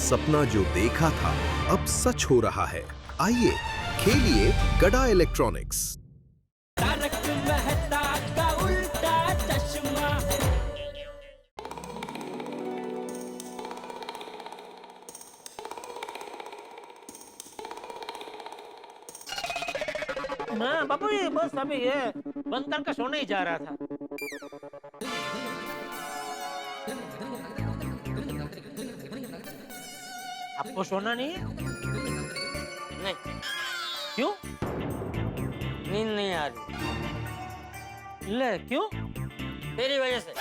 सपना जो देखा था अब सच हो रहा है। आइए खेलिए गड़ा इलेक्ट्रॉनिक्स। तारक मेहता का उल्टा चश्मा। हाँ बापू जी, बस अभी ये बंद करके सोने ही जा रहा था। आपको सोना नहीं है? नहीं, क्यों? नींद नहीं आ रही ले क्यों? तेरी वजह से।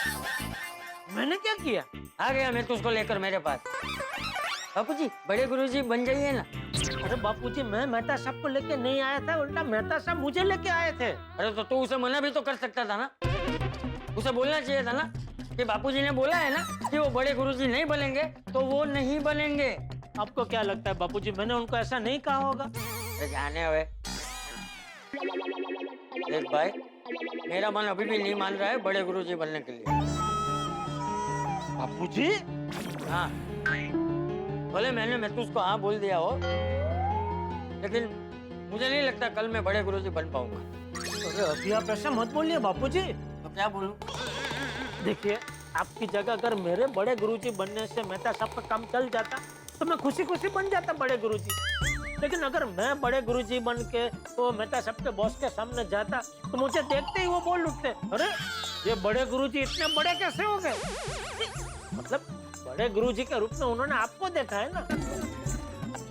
मैंने क्या किया? आ गया मैं तुझको लेकर मेरे पास। बापूजी, बड़े गुरुजी बन जाइए ना। अरे बापूजी, मैं मेहता साहब को लेके नहीं आया था, उल्टा मेहता साहब मुझे लेके आए थे। अरे तो तू उसे मना भी तो कर सकता था ना। उसे बोलना चाहिए था ना कि बापूजी ने बोला है ना कि वो बड़े गुरुजी नहीं बनेंगे तो वो नहीं बनेंगे। आपको क्या लगता है बापूजी, मैंने उनको ऐसा नहीं कहा होगा? अरे जाने हुए। देख भाई, मेरा मन अभी भी नहीं मान रहा है बड़े गुरुजी बनने के लिए। बापूजी? हाँ, भले मैं तुझको हाँ बोल दिया हो, लेकिन मुझे नहीं लगता कल मैं बड़े गुरुजी बन पाऊंगा। अरे अभी आप ऐसा मत बोलिए बापूजी। तो क्या बोलूं? देखिए, आपकी जगह अगर मेरे बड़े गुरुजी बनने से मेहता साहब का काम चल जाता तो मैं खुशी खुशी बन जाता बड़े गुरुजी। लेकिन अगर मैं बड़े गुरुजी बन के तो मेहता साहब के बॉस के सामने जाता तो मुझे देखते ही वो बोल उठते, अरे ये बड़े गुरुजी इतने बड़े कैसे हो गए? मतलब बड़े गुरुजी के रूप में उन्होंने आपको देखा है ना,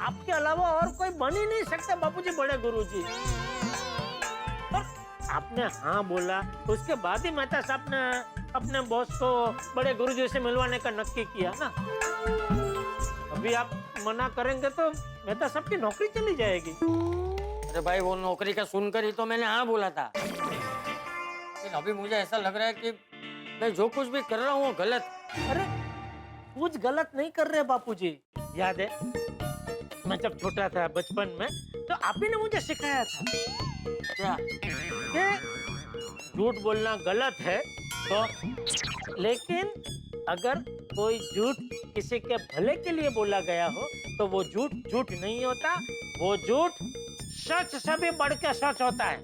आपके अलावा और कोई बन ही नहीं सकता बापूजी बड़े गुरुजी। और आपने हाँ बोला, उसके बाद ही मेहता साहब ने अपने बॉस को बड़े गुरुजी से मिलवाने का नक्की किया ना। अभी आप मना करेंगे तो मेहता साहब की नौकरी चली जाएगी। अरे भाई, वो नौकरी का सुनकर ही तो मैंने हाँ बोला था, लेकिन अभी मुझे ऐसा लग रहा है कि मैं जो कुछ भी कर रहा हूँ वो गलत। अरे कुछ गलत नहीं कर रहे बापूजी। याद है मैं जब छोटा था बचपन में तो आप ही ने मुझे सिखाया था क्या? कि झूठ बोलना गलत है तो, लेकिन अगर कोई झूठ किसी के भले के लिए बोला गया हो तो वो झूठ झूठ नहीं होता, वो झूठ सच से भी बढ़ के सच होता है।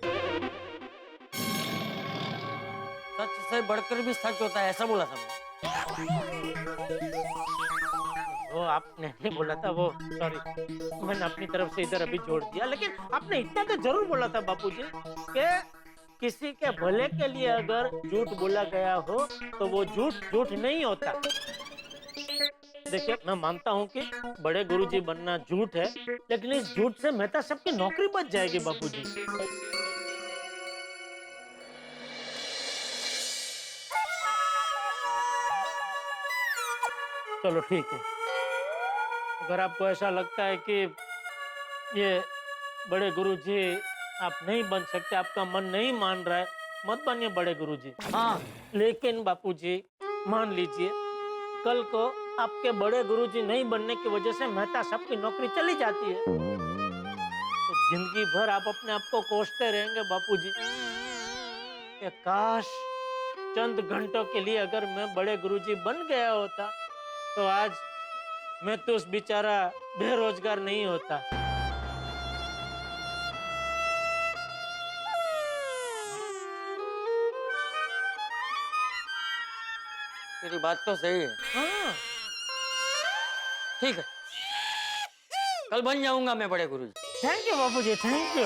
सच से बढ़कर भी सच होता है, ऐसा बोला था वो आपने नहीं बोला था, वो सॉरी, मैंने अपनी तरफ से इधर अभी जोड़ दिया। लेकिन आपने इतना तो जरूर बोला था बापूजी कि किसी के भले के लिए अगर झूठ बोला गया हो तो वो झूठ झूठ नहीं होता। देखिए, मैं मानता हूँ कि बड़े गुरुजी बनना झूठ है, लेकिन इस झूठ से मेहता साहब की नौकरी बच जाएगी बापूजी। चलो ठीक है, अगर आपको ऐसा लगता है कि ये बड़े गुरुजी आप नहीं बन सकते, आपका मन नहीं मान रहा है, मत बनिए बड़े गुरुजी। हाँ, लेकिन बापूजी मान लीजिए कल को आपके बड़े गुरुजी नहीं बनने की वजह से मेहता साहब की नौकरी चली जाती है तो जिंदगी भर आप अपने आप को कोसते रहेंगे बापूजी कि काश चंद घंटों के लिए अगर मैं बड़े गुरुजी बन गया होता तो आज मैं तो उस बेचारा बेरोजगार नहीं होता। तेरी बात तो सही है। हाँ, ठीक है, कल बन जाऊंगा मैं बड़े गुरुजी। Thank you Bapuji, thank you.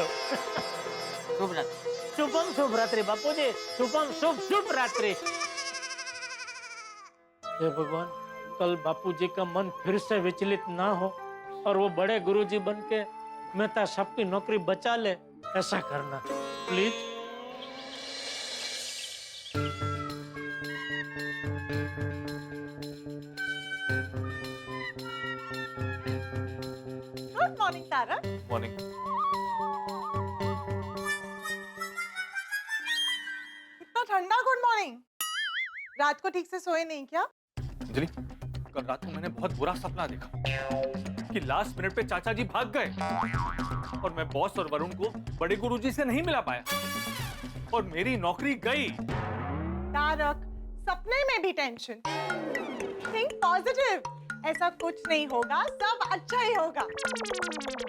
शुभ रात्रि। शुभम शुभ रात्रि बापूजी, शुभम शुभ शुभ रात्रि। हे भगवान, कल बापूजी का मन फिर से विचलित ना हो और वो बड़े गुरुजी बन के मेहता साहब की नौकरी बचा ले, ऐसा करना please. Good morning Tarak. Morning. इतना ठंडा गुड मॉर्निंग। रात को ठीक से सोए नहीं क्या? अंजलि, कल रात को मैंने बहुत बुरा सपना देखा कि लास्ट मिनट पे चाचा जी भाग गए और मैं बॉस और वरुण को बड़े गुरुजी से नहीं मिला पाया और मेरी नौकरी गई। तारक, सपने में भी टेंशन। Think positive. ऐसा कुछ नहीं होगा, सब अच्छा ही होगा।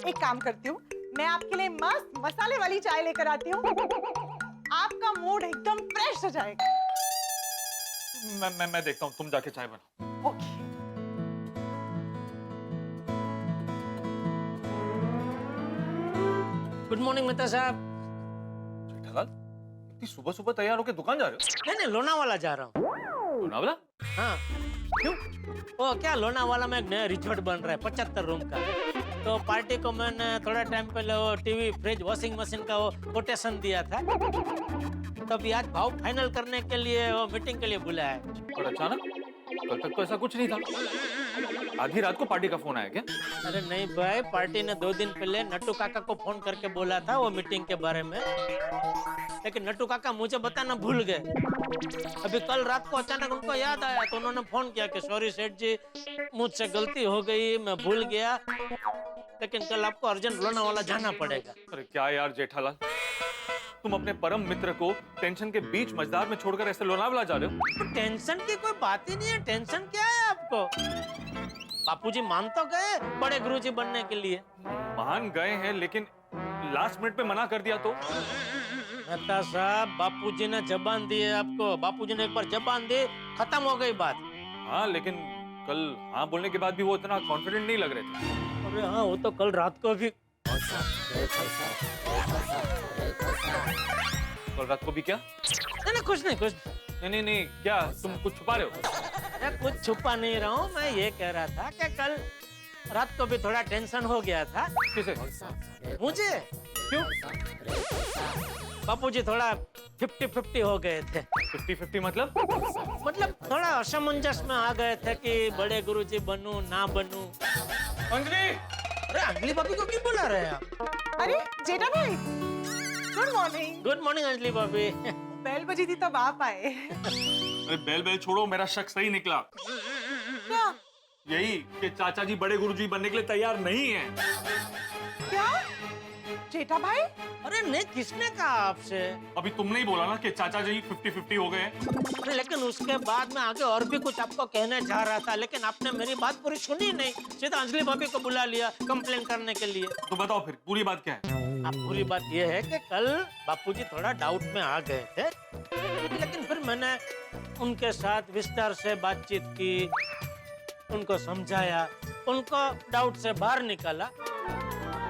एक काम करती हूँ, मैं आपके लिए मस्त मसाले वाली चाय लेकर आती हूँ। आपका मूड एकदम फ्रेश हो जाएगा। मैं देखता हूँ, तुम जाके चाय बनाओ। ओके। गुड मॉर्निंग मेहता साहब। जेठालाल, इतनी सुबह सुबह तैयार होकर दुकान जा रहे हो? नहीं लोनावाला जा रहा हूँ। लोनावला? हाँ क्यों? ओ क्या लोनावाला में एक नया रिजॉर्ट बन रहा है 75 रूम का। तो पार्टी को मैंने थोड़ा टाइम पहले वो टीवी, फ्रिज, वॉशिंग मशीन का वो कोटेशन दिया था। तभी आज भाव फाइनल करने के लिए वो मीटिंग के लिए बुलाया है। और अचानक? कल तक तो ऐसा कुछ नहीं था। आधी रात को पार्टी का फोन आया क्या? अरे नहीं भाई, पार्टी ने 2 दिन पहले नट्टू काका को फोन करके बोला था वो मीटिंग के बारे में, लेकिन नट्टू काका मुझे बताना भूल गए। अभी कल रात को अचानक उनको याद आया तो उन्होंने फोन किया कि सॉरी सेठ जी, मुझसे गलती हो गई, मैं भूल गया, लेकिन कल आपको अर्जेंट लोनावाला जाना पड़ेगा। अरे क्या यार जेठालाल, तुम अपने परम मित्र को टेंशन के बीच मझधार में छोड़कर ऐसे लोनावला जा रहे हो? तो टेंशन की कोई बात ही नहीं है। टेंशन क्या है आपको? बापूजी मान तो गए बड़े गुरुजी बनने के लिए। मान गए हैं, लेकिन लास्ट मिनट पे मना कर दिया तो? मेहता साहब, बापूजी ने जबान दी है आपको। बापूजी ने एक बार जबान दी, खत्म हो गई बात। हाँ, लेकिन कल हाँ बोलने के बाद भी वो इतना कॉन्फिडेंट नहीं लग रहे थे। अरे हाँ, वो तो कल रात को भी। कल रात को भी क्या? नहीं कुछ नहीं, कुछ नहीं, क्या तुम कुछ छुपा रहे हो? अरे कुछ छुपा नहीं रहा हूँ। मैं ये कह रहा था कि कल रात को भी थोड़ा टेंशन हो गया था। किसे? मुझे। क्यों? बापूजी थोड़ा 50-50 हो गए थे। 50-50 मतलब? मतलब थोड़ा असमंजस में आ गए थे कि बड़े गुरुजी बनूं ना बनूं। अंजलि! अरे अंजलि भाभी को क्यों बुला रहे हैं आप? अरे जेठा भाई, good morning. Good morning Anjali भाभी। बेल बजी थी तब आप आए। अरे बेल छोड़ो, मेरा शक सही निकला। क्या? यही कि चाचा जी बड़े गुरुजी बनने के लिए तैयार नहीं है। क्या? जेठा भाई? अरे नहीं, किसने कहा आपसे? अभी तुमने ही बोला ना कि चाचा जी 50-50 हो गए। अरे लेकिन उसके बाद में आगे और भी कुछ आपको कहने जा रहा था, लेकिन आपने मेरी बात पूरी सुनी नहीं। सीधा अंजलि भाभी को बुला लिया कंप्लेन करने के लिए। तो बताओ फिर पूरी बात क्या है? अब पूरी बात ये है कि कल बापूजी थोड़ा डाउट में आ गए थे, लेकिन फिर मैंने उनके साथ विस्तार से बातचीत की, उनको समझाया, उनको डाउट से बाहर निकाला,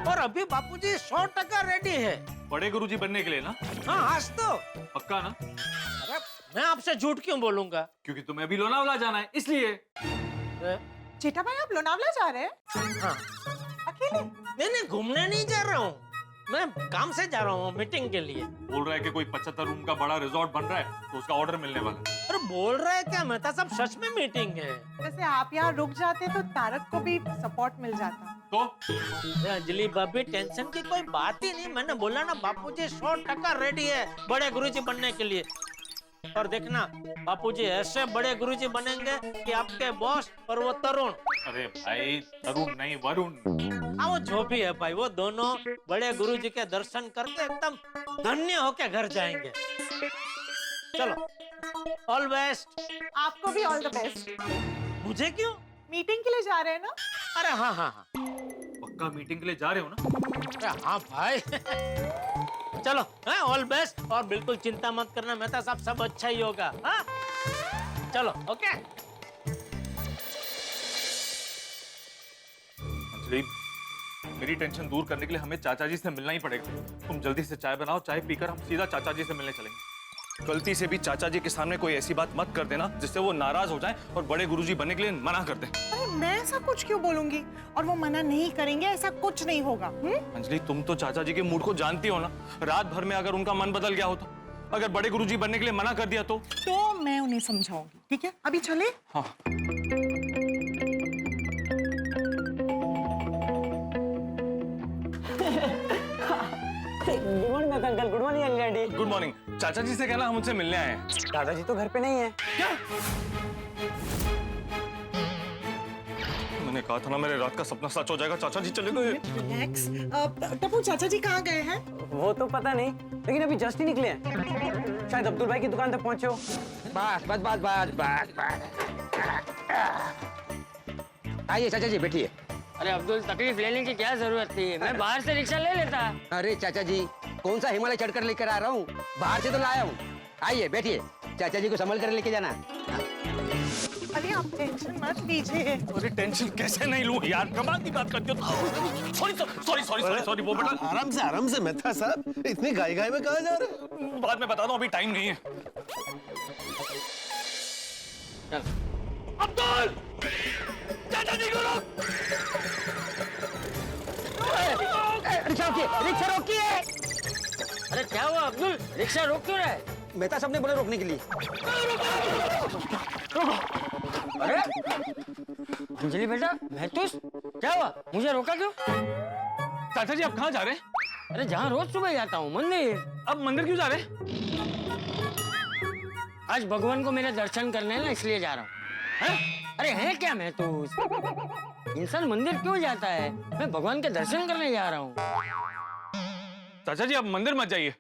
और अभी बापूजी 100% रेडी है बड़े गुरुजी बनने के लिए ना? हाँ, आज तो पक्का ना? अरे मैं आपसे झूठ क्यों बोलूंगा? क्योंकि तुम्हें अभी लोनावला जाना है, इसलिए। जेठा भाई, आप लोनावला जा रहे हैं? हाँ। अकेले? नहीं, घूमने नहीं जा रहा हूँ, मैं काम से जा रहा हूँ मीटिंग के लिए। बोल रहा है कि कोई 75 रूम का बड़ा रिजॉर्ट बन रहा है तो उसका ऑर्डर मिलने वाला है। अरे बोल रहे क्या मेहता साहब, सच में मीटिंग है। वैसे आप यहाँ रुक जाते तो तारक को भी सपोर्ट मिल जाता। तो अंजलि भाभी, टेंशन की कोई बात ही नहीं। मैंने बोला ना, बापूजी 100% रेडी है बड़े गुरुजी बनने के लिए। और देखना, बापूजी ऐसे बड़े गुरुजी बनेंगे कि आपके बॉस और वो तरुण। अरे भाई, तरुण नहीं वरुण। हाँ, वो जो भी है भाई, वो दोनों बड़े गुरुजी के दर्शन करके एकदम धन्य होके घर जाएंगे। चलो, ऑल बेस्ट। आपको भी ऑल द बेस्ट। मुझे क्यों? मीटिंग के लिए जा रहे हैं ना? अरे हाँ। पक्का मीटिंग के लिए जा रहे हो ना? अरे हाँ भाई। चलो, ऑल बेस्ट, और बिल्कुल चिंता मत करना मेहता साहब, सब अच्छा ही होगा। हाँ, चलो, ओके। अंजलि, मेरी टेंशन दूर करने के लिए हमें चाचा जी से मिलना ही पड़ेगा। तुम जल्दी से चाय बनाओ, चाय पीकर हम सीधा चाचा जी से मिलने चलेंगे। गलती से भी चाचा जी के सामने कोई ऐसी बात मत कर देना जिससे वो नाराज हो जाएं और बड़े गुरुजी बनने के लिए मना कर दें। अरे मैं ऐसा कुछ क्यों बोलूंगी, और वो मना नहीं करेंगे, ऐसा कुछ नहीं होगा। अंजलि, तुम तो चाचा जी के मूड को जानती हो ना। रात भर में अगर उनका मन बदल गया हो तो, अगर बड़े गुरुजी बनने के लिए मना कर दिया तो मैं उन्हें समझाऊंगी। ठीक है, अभी चले। हाँ। Good morning uncle. Good morning Anjali. Good morning. चाचा जी से कहना हम उनसे मिलने आए हैं। दादाजी तो घर पे नहीं है। क्या? मैंने कहा था ना, मेरे रात का सपना सच हो जाएगा। चाचा जी चले गए। रिलैक्स। टप्पू, चाचा जी कहाँ गए हैं? वो तो पता नहीं, लेकिन अभी जस्ट ही निकले हैं। शायद अब्दुल भाई की दुकान तक पहुंचे हो। आइए चाचा जी बैठिए। अरे अब्दुल, तकलीफ लेने की क्या जरूरत थी, मैं बाहर से रिक्शा ले लेता। अरे चाचा जी, कौन सा हिमालय चढ़कर लेकर आ रहा हूँ, बाहर से तो लाया हूँ। आइए बैठिए, चाचा जी को संभल कर लेके जाना। अरे आप टेंशन मत लीजिए। अरे टेंशन कैसे नहीं लूं यार, कमाल की बात करते हो। सॉरी पोपटलाल। आराम से मेहता साहब, इतनी गाय में कहाँ जा रहे हो? बाद में बता दो, अभी टाइम नहीं है। अब्दुल, चाचा जी को रोक। रिक्शा रोकिए, रिक्शा रोकिए। अरे क्या हुआ अब्दुल, रिक्शा रोक क्यों रहा है? मेहता साहब ने बोले रोकने के लिए। अरे अंजलि बेटा, महतूस क्या हुआ, मुझे रोका क्यों? चाचा जी आप कहाँ जा रहे हैं? अरे जहाँ रोज सुबह जाता हूँ, मंदिर। अब मंदिर क्यों जा रहे हैं? आज भगवान को मेरे दर्शन करने हैं ना, इसलिए जा रहा हूँ। अरे है क्या महतूस, इंसान मंदिर क्यों जाता है? मैं भगवान के दर्शन करने जा रहा हूँ। चाचा जी आप मंदिर मत जाइए।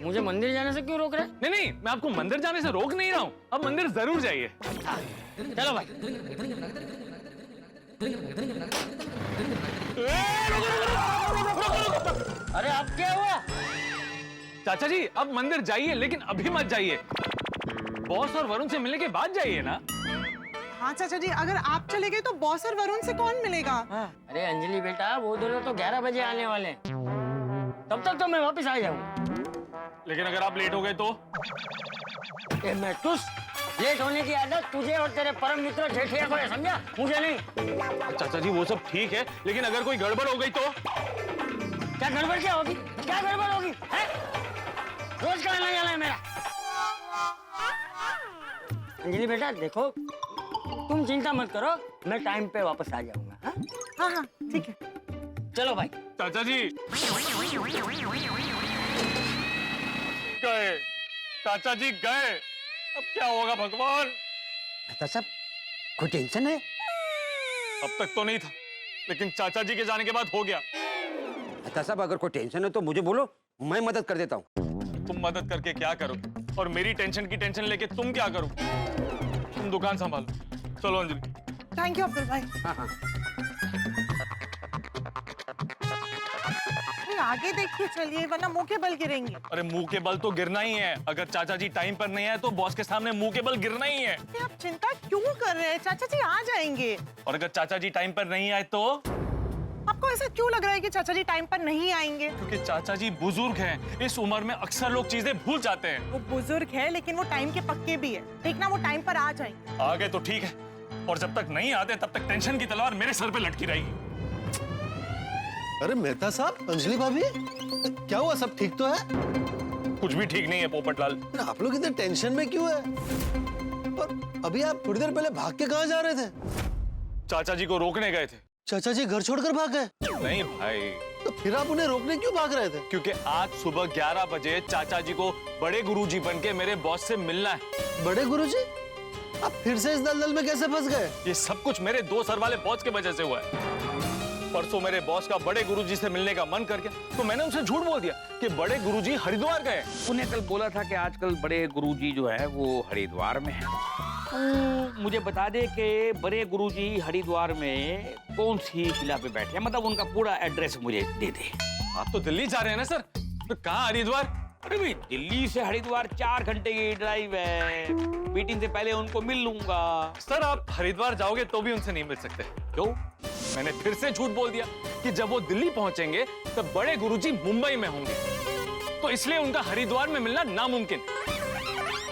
मुझे मंदिर जाने से क्यों रोक रहे? नहीं, मैं आपको मंदिर जाने से रोक नहीं रहा हूँ। अब मंदिर जरूर जाइए। चलो भाई। अरे अब क्या हुआ? चाचा जी आप मंदिर जाइए, लेकिन अभी मत जाइए। बॉस और वरुण से मिलने के बाद जाइए ना। हाँ चाचा जी, अगर आप चले गए तो बॉस और वरुण से कौन मिलेगा? अरे अंजलि बेटा, वो दोनों तो 11 बजे आने वाले हैं, तब तक तो मैं वापस आ जाऊंगा। लेकिन अगर आप लेट हो गए तो? महतूस, लेट होने की आदत तुझे और तेरे परम मित्र जेठिया को है, समझा? मुझे नहीं। चाचा जी वो सब ठीक है, लेकिन अगर कोई गड़बड़ हो गई तो? क्या गड़बड़ क्या होगी? क्या गड़बड़ होगी? है? रोज का आना जाना है मेरा। अंजलि बेटा देखो, तुम चिंता मत करो, मैं टाइम पे वापस आ जाऊंगा। हाँ हाँ ठीक है। चलो भाई। चाचा जी गए, चाचा जी गए, अब क्या होगा भगवान? मेहता साहब कोई टेंशन है? अब तक तो नहीं था, लेकिन चाचा जी के जाने के बाद हो गया। मेहता साहब अगर कोई टेंशन है तो मुझे बोलो, मैं मदद कर देता हूँ। तुम मदद करके क्या करोगे, और मेरी टेंशन की टेंशन लेके तुम क्या करो? तुम दुकान संभालो। चलो अंजलि। थैंक यू अब्दुल भाई। हाँ हाँ। आगे देखिए चलिए, वरना मुंह के बल गिरेंगे। अरे मुंह के बल तो गिरना ही है। अगर चाचा जी टाइम पर नहीं आए तो बॉस के सामने मुंह के बल गिरना ही है। आप चिंता क्यों कर रहे हैं? चाचा जी आ जाएंगे। और अगर चाचा जी टाइम पर नहीं आए तो? आपको ऐसा क्यों लग रहा है कि चाचा जी टाइम पर नहीं आएंगे? क्योंकि चाचा जी बुजुर्ग हैं। इस उम्र में अक्सर लोग चीजें भूल जाते हैं। वो बुजुर्ग है, लेकिन वो टाइम के पक्के भी है। देखना वो टाइम पर आ जाएंगे। आ गए तो ठीक है, और जब तक नहीं आते तब तक टेंशन की तलवार मेरे सर पे लटकी रहेगी। अरे मेहता साहब, अंजलि भाभी, क्या हुआ? सब ठीक तो है? कुछ भी ठीक नहीं है पोपटलाल। आप लोग इतने टेंशन में क्यों है? और अभी आप थोड़ी देर पहले भाग के कहाँ जा रहे थे? चाचा जी को रोकने गए थे। चाचा जी घर छोड़कर भाग गए? नहीं भाई। तो फिर आप उन्हें रोकने क्यों भाग रहे थे? क्योंकि आज सुबह 11 बजे चाचा जी को बड़े गुरुजी बनके मेरे बॉस से मिलना है। बड़े गुरुजी? आप फिर से इस दलदल में कैसे फंस गए? ये सब कुछ मेरे 2 सर वाले बॉस की वजह से हुआ है। परसों मेरे बॉस का बड़े गुरुजी से मिलने का मन कर गया, तो मैंने उनसे झूठ बोल दिया कि बड़े गुरुजी हरिद्वार गए। उन्हें कल बोला था कि आजकल बड़े गुरुजी जो है वो हरिद्वार में है। तो मुझे बता दे कि बड़े गुरुजी हरिद्वार में कौन सी शिला पे बैठे हैं, मतलब उनका पूरा एड्रेस मुझे दे दे। आप तो दिल्ली जा रहे हैं ना सर, तो कहाँ हरिद्वार? अरे भाई, दिल्ली से हरिद्वार 4 घंटे की ड्राइव है। मीटिंग से पहले उनको मिल लूंगा। सर आप हरिद्वार जाओगे तो भी उनसे नहीं मिल सकते। क्यों? मैंने फिर से झूठ बोल दिया कि जब वो दिल्ली पहुंचेंगे तब बड़े गुरुजी मुंबई में होंगे, तो इसलिए उनका हरिद्वार में मिलना नामुमकिन।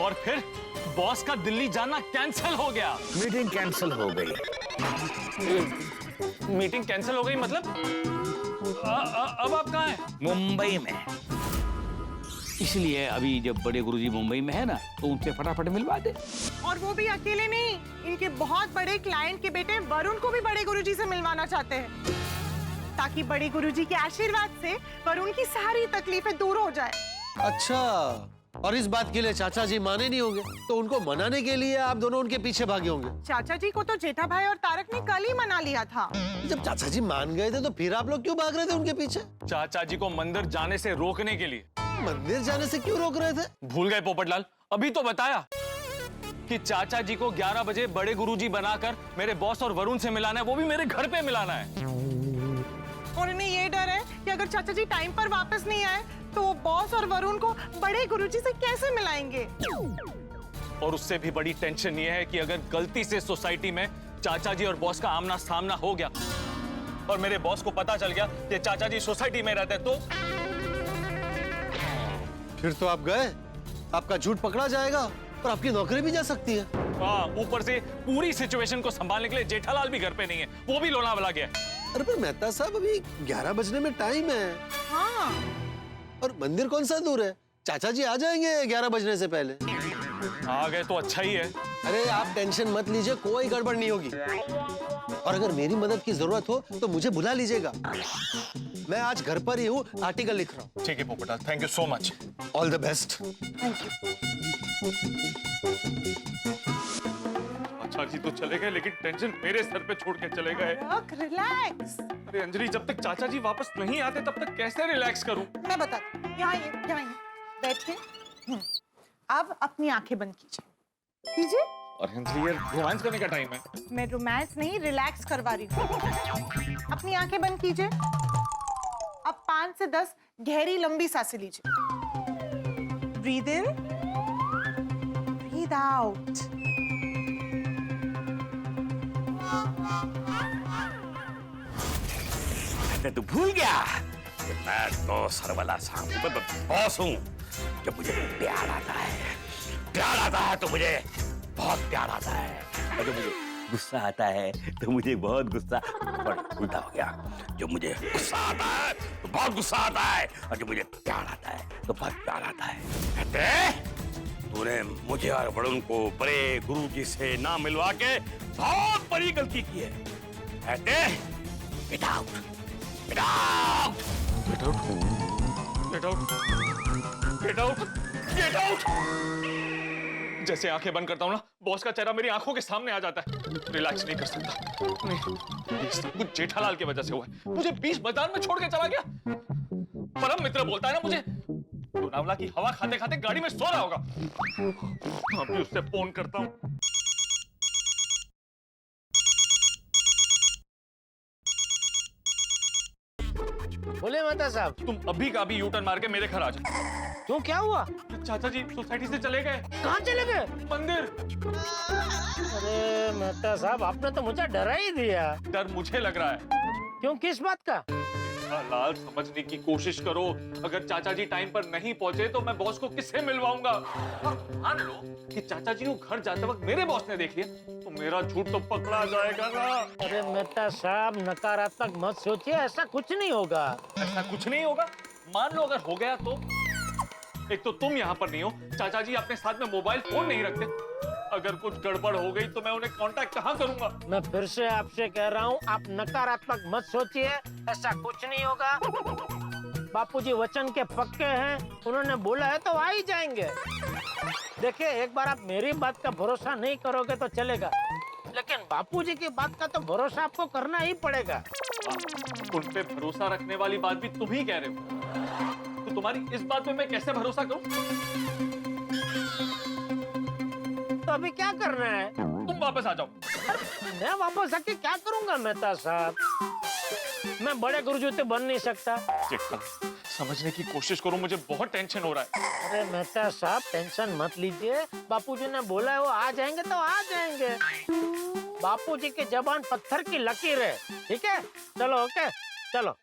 और फिर बॉस का दिल्ली जाना कैंसिल हो गया। मीटिंग कैंसिल हो गई। मीटिंग कैंसिल हो गई मतलब? अब आप कहाँ हैं? मुंबई में। इसलिए अभी जब बड़े गुरुजी मुंबई में है ना, तो उनसे फटाफट मिलवा दे। और वो भी अकेले नहीं, इनके बहुत बड़े क्लाइंट के बेटे वरुण को भी बड़े गुरुजी से मिलवाना चाहते हैं, ताकि बड़े गुरुजी के आशीर्वाद से वरुण की सारी तकलीफें दूर हो जाए। अच्छा, और इस बात के लिए चाचा जी माने नहीं होंगे, तो उनको मनाने के लिए आप दोनों उनके पीछे भागे होंगे। चाचा जी को तो जेठा भाई और तारक ने कल ही मना लिया था। जब चाचा जी मान गए थे तो फिर आप लोग क्यों भाग रहे थे उनके पीछे? चाचा जी को मंदिर जाने से रोकने के लिए। मंदिर जाने से क्यों रोक रहे थे? भूल गए पोपटलाल? अभी तो बताया। कि चाचा जी को 11 बजे बड़े गुरुजी बनाकर मेरे बॉस और वरुण से मिलाना है, वो भी मेरे घर पे मिलाना है। और इन्हें ये डर है कि अगर चाचा जी टाइम पर वापस नहीं आए तो वो बॉस और वरुण को बड़े गुरुजी से कैसे मिलाएंगे। और उससे भी बड़ी टेंशन ये है कि अगर गलती से सोसाइटी में चाचा जी और बॉस का आमना सामना हो गया और मेरे बॉस को पता चल गया कि चाचा जी सोसाइटी में रहते हैं, तो फिर तो आप गए, आपका झूठ पकड़ा जाएगा और आपकी नौकरी भी जा सकती है। हाँ, ऊपर से पूरी सिचुएशन को संभालने के लिए जेठालाल भी घर पे नहीं है, वो भी लोनावाला गया है। अरे पर मेहता साहब, अभी 11 बजने में टाइम है। हाँ। और मंदिर कौन सा दूर है? चाचा जी आ जाएंगे 11 बजने से पहले। आ गए तो अच्छा ही है। अरे आप टेंशन मत लीजिए, कोई गड़बड़ नहीं होगी। और अगर मेरी मदद की जरूरत हो तो मुझे बुला लीजिएगा। मैं आज घर पर ही हूँ, आर्टिकल लिख रहा हूँ। ठीक है पोपटा, thank you so much. All the best. अच्छा जी तो चले गए, लेकिन टेंशन मेरे सर पे छोड़ के चले गए। रिलैक्स। अरे अंजलि, जब तक चाचा जी वापस नहीं आते तब तक कैसे रिलैक्स करूं? मैं बताती हूँ, यहाँ बैठिए। अब अपनी आंखें बंद कीजिए। और अंजलि, ये रोमांस करने का टाइम है। मैं रोमांस नहीं, रिलैक्स करवा रही हूँ। अपनी आंखें बंद कीजिए। अब 5 से 10 गहरी लंबी सांसें लीजिए। Breathe in, breathe out. तू भूल गया कि मैं तो सरवला साहब बॉस हूँ। जब मुझे प्यार आता है तो मुझे बहुत प्यार आता है, और जब मुझे गुस्सा आता है तो मुझे बहुत गुस्सा, और उल्टा हो गया, जब मुझे गुस्सा आता है तो बहुत गुस्सा आता है, और जब मुझे प्यार आता है तो बहुत प्यार आता है। कहते तूने मुझे और वरुण को बड़े गुरुजी से ना मिलवा के बहुत बड़ी गलती की है। कहते get out, get out, get out, get out, get out, get out. जैसे आंखें बंद करता हूँ ना, बॉस का चेहरा मेरी आंखों के सामने आ जाता है। रिलैक्स नहीं कर सकता। नहीं, ये सब कुछ जेठालाल की वजह से हुआ है। मुझे बीच मैदान में छोड़ के चला गया। परम मित्र बोलता है ना मुझे, लोनावला की हवा खाते खाते गाड़ी में सो रहा होगा। अभी उससे फोन करता हूँ। बोले मेहता साहब। तुम अभी का अभी यू टर्न मार के मेरे घर आ जाओ। क्यों, क्या हुआ? चाचा जी सोसाइटी से चले गए। कहाँ चले गए? मंदिर। अरे मेहता साहब, आपने तो मुझे डरा ही दिया। डर मुझे लग रहा है। क्यों, किस बात का? लाल, समझने की कोशिश करो। अगर चाचा जी टाइम पर नहीं पहुंचे तो मैं बॉस को किससे मिलवाऊंगा? और मान लो कि चाचा जी को घर जाते वक्त मेरे बॉस ने देख लिया तो मेरा झूठ तो पकड़ा जाएगा ना। अरे मेहता साहब, नकारात्मक मत सोचिए, ऐसा कुछ नहीं होगा। ऐसा कुछ नहीं होगा? मान लो अगर हो गया तो? एक तो तुम यहाँ पर नहीं हो, चाचा जी अपने साथ में मोबाइल फोन नहीं रखते। अगर कुछ गड़बड़ हो गई तो मैं उन्हें कांटेक्ट कहाँ करूंगा? मैं फिर से आपसे कह रहा हूँ, आप नकारात्मक मत सोचिए, ऐसा कुछ नहीं होगा। बापूजी वचन के पक्के हैं, उन्होंने बोला है तो आ ही जाएंगे। देखिए, एक बार आप मेरी बात का भरोसा नहीं करोगे तो चलेगा, लेकिन बापूजी की बात का तो भरोसा आपको करना ही पड़ेगा। उन पे भरोसा रखने वाली बात भी तुम ही कह रहे हो, तो तुम्हारी इस बात पे मैं कैसे भरोसा करूं? तो अभी क्या करना है? तुम वापस आ जाओ। मैं वापस आके क्या करूंगा मेहता साहब? मैं बड़े गुरुजी तो बन नहीं सकता। समझने की कोशिश करो, मुझे बहुत टेंशन हो रहा है। अरे मेहता साहब, टेंशन मत लीजिए, बापूजी ने बोला है वो आ जाएंगे तो आ जाएंगे। बापूजी की जबान पत्थर की लकीर है, ठीक है? चलो, ओके, चलो।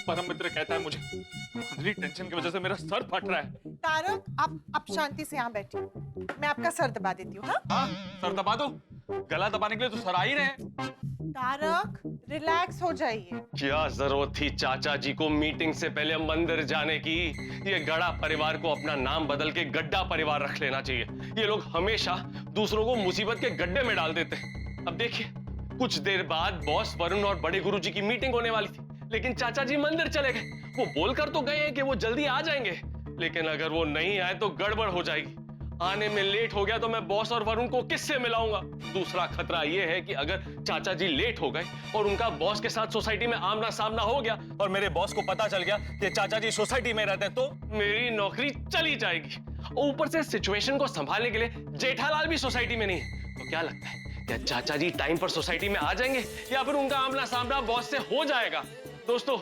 परम मित्र कहता है मुझे, टेंशन की वजह से मेरा सर फट रहा है। तारक, आप शांति से यहाँ बैठिए, मैं आपका सर दबा देती हूँ। हाँ, सर दबा दो। गला दबाने के लिए तो सर आ ही रहे हैं। तारक, रिलैक्स हो जाइए। क्या जरूरत थी चाचा जी को मीटिंग से पहले मंदिर जाने की? ये गड़ा परिवार को अपना नाम बदल के गड्ढा परिवार रख लेना चाहिए। ये लोग हमेशा दूसरों को मुसीबत के गड्ढे में डाल देते हैं। अब देखिए, कुछ देर बाद बॉस वरुण और बड़े गुरुजी की मीटिंग होने वाली थी, लेकिन चाचा जी मंदिर चले गए। वो बोलकर तो गए हैं कि वो जल्दी आ जाएंगे, लेकिन अगर वो नहीं आए तो गड़बड़ हो जाएगी। आने में लेट हो गया तो मैं बॉस और वरुण को किससे मिलाऊंगा? दूसरा खतरा ये है कि अगर चाचा जी लेट हो गए और उनका बॉस के साथ सोसाइटी में आमना सामना हो गया और मेरे बॉस को पता चल गया कि चाचा जी सोसाइटी में रहते हैं, तो मेरी नौकरी चली जाएगी। और ऊपर से सिचुएशन को संभालने के लिए जेठालाल भी सोसाइटी में नहीं है। तो क्या लगता है, क्या चाचा जी टाइम पर सोसाइटी में आ जाएंगे या फिर उनका आमना सामना बॉस से हो जाएगा? दोस्तों,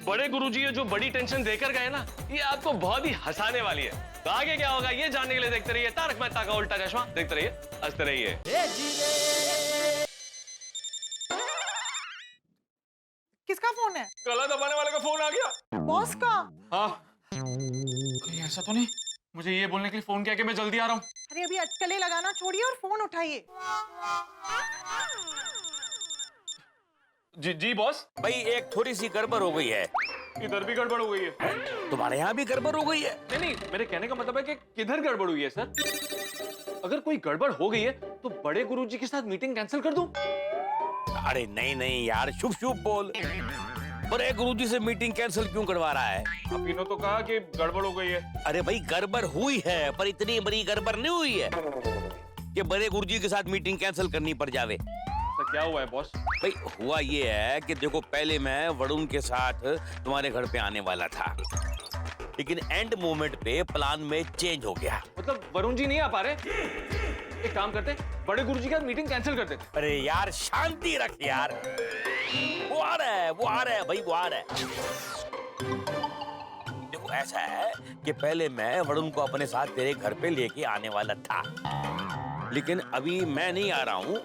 बड़े गुरुजी जो बड़ी टेंशन देकर गए ना, ये आपको बहुत ही हंसाने वाली है। तो आगे क्या होगा ये जानने के लिए देखते रहिए तारक मेहता का उल्टा चश्मा। देखते रहिए, हंसते रहिए। किसका फोन है? गला दबाने वाले का फोन आ गया। बॉस का? हाँ, कहीं ऐसा तो नहीं मुझे ये बोलने के लिए फोन किया कि मैं जल्दी आ रहा हूँ? अरे अभी अटकलें लगाना छोड़िए और फोन उठाइए। जी बॉस। भाई एक थोड़ी सी गड़बड़ हो गई है। इधर भी गड़बड़ हो गई है। तुम्हारे यहाँ भी गड़बड़ हो गई है? नहीं, मेरे कहने का मतलब है कि किधर गड़बड़ हुई है सर? अगर कोई गड़बड़ हो गई है तो बड़े गुरुजी के साथ मीटिंग कैंसिल कर दूं? अरे नहीं यार, शुभ शुभ बोल। बड़े गुरुजी से मीटिंग कैंसिल क्यों करवा रहा है? आप इन्हों तो कहा कि गड़बड़ हो गई है। अरे भाई गड़बड़ हुई है, पर इतनी बड़ी गड़बड़ नहीं हुई है कि बड़े गुरुजी के साथ मीटिंग कैंसिल करनी पड़ जावे। तो क्या हुआ है बॉस? भाई हुआ ये है कि देखो, पहले मैं वरुण के साथ तुम्हारे घर पे आने वाला था, लेकिन एंड मोमेंट पे प्लान में चेंज हो गया। मतलब वरुण जी नहीं आ पा रहे? एक काम करते, बड़े गुरुजी का मीटिंग कैंसिल कर देते। अरे यार शांति रख यार, वो आ रहा है भाई, वो आ रहा है। देखो ऐसा है कि पहले मैं वरुण को अपने साथ तेरे घर पे लेके आने वाला था, लेकिन अभी मैं नहीं आ रहा हूँ।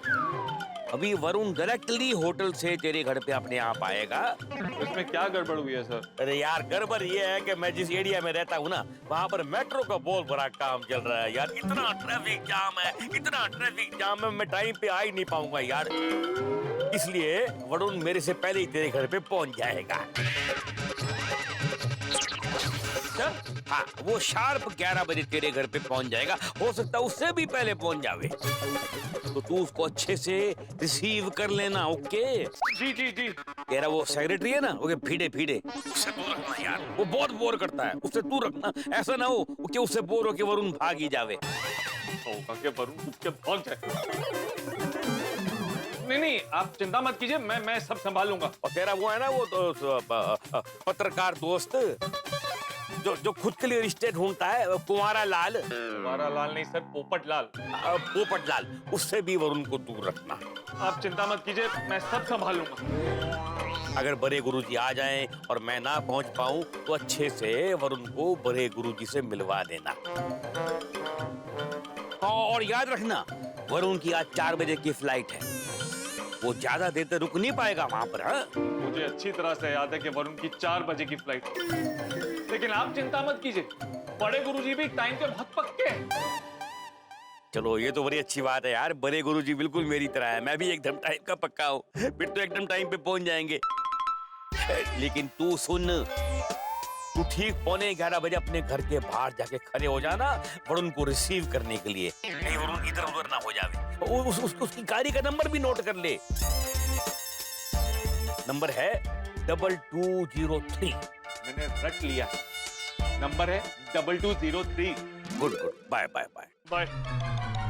अभी वरुण डायरेक्टली होटल से तेरे घर पे अपने आप आएगा। इसमें क्या गड़बड़ हुई है सर? अरे यार गड़बड़ ये है कि मैं जिस एरिया में रहता हूँ ना, वहाँ पर मेट्रो का बहुत बड़ा काम चल रहा है यार। इतना ट्रैफिक जाम है, मैं टाइम पे आ ही नहीं पाऊंगा यार। इसलिए वरुण मेरे से पहले ही तेरे घर पे पहुंच जाएगा। हाँ, वो शार्प 11 बजे तेरे घर पे पहुंच जाएगा। हो सकता है उससे भी पहले पहुंच जावे, तो तू उसको अच्छे से रिसीव कर लेना। ओके? जी। तेरा वो सेक्रेटरी है ना, वो फीडे उससे दूर रखना यार, वो बहुत बोर करता है। उससे दूर रखना, ऐसा ना हो कि उससे बोर हो के वरुण भाग ही जावे। वरुण उसके भाग जाए। नहीं, आप चिंता मत कीजिए, मैं सब संभाल लूंगा। और तेरा वो है ना, वो तो पत्रकार दोस्त जो खुद के लिए रिश्ते ढूंढता है, कुंवारा लाल नहीं सर, पोपट लाल, उससे भी वरुण को दूर रखना। आप चिंता मत कीजिए, मैं सब संभाल लूंगा। अगर बड़े गुरुजी आ जाएं और मैं ना पहुंच पाऊं तो अच्छे से वरुण को बड़े गुरुजी से मिलवा देना। और याद रखना, वरुण की आज 4 बजे की फ्लाइट है, वो ज्यादा देर तक रुक नहीं पाएगा वहां पर। हाँ? मुझे अच्छी तरह से याद है कि वरुण की 4 बजे की फ्लाइट, लेकिन आप चिंता मत कीजिए, बड़े गुरुजी भी टाइम के बहुत पक्के हैं। चलो ये तो बड़ी अच्छी बात है यार, बड़े गुरुजी बिल्कुल मेरी तरह है, मैं भी एकदम टाइम का पक्का हूँ, फिर तो एकदम टाइम पे पहुंच जाएंगे। लेकिन तू सुन, तू ठीक 11:15 बजे अपने घर के बाहर जाके खड़े हो जाना वरुण को रिसीव करने के लिए। नहीं वरुण इधर उधर ना हो जावे। उसकी गाड़ी का नंबर भी नोट कर ले, नंबर है 2203। मैंने रख लिया, नंबर है 2203। Good, bye.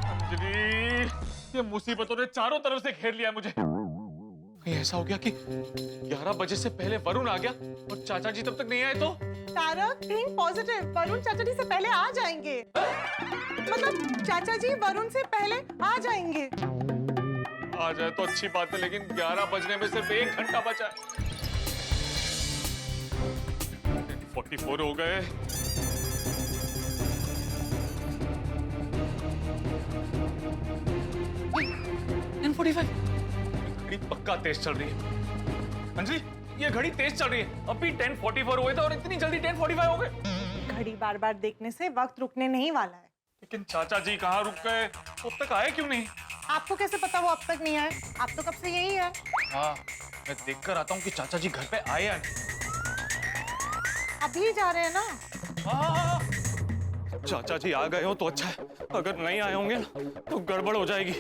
अंजलि, ये मुसीबतों ने चारों तरफ से घेर लिया मुझे। कहीं ऐसा हो गया कि 11 बजे से पहले वरुण आ गया और चाचा जी तब तक नहीं आए तो? तारक, थिंक पॉजिटिव, वरुण चाचा जी से पहले आ जाएंगे। मतलब चाचा जी वरुण से पहले आ जाएंगे। आ जाए तो अच्छी बात है, लेकिन 11 बजने में सिर्फ 1 घंटा बचा है। 44 हो गए। घड़ी पक्का तेज चल रही है। अंजलि, ये घड़ी तेज चल रही है, अभी 10:44 हुए थे और इतनी जल्दी 10:45 हो गए। घड़ी बार बार देखने से वक्त रुकने नहीं वाला है। लेकिन चाचा जी कहाँ रुक गए? अब तक आए क्यों नहीं? आपको कैसे पता वो अब तक नहीं आए? आप तो कब से यही है। हाँ, मैं देखकर आता हूँ कि चाचा जी घर पे आए या नहीं। अभी जा रहे हैं ना? हाँ, चाचा जी आ गए हो तो अच्छा है, अगर नहीं आए होंगे ना तो गड़बड़ हो जाएगी।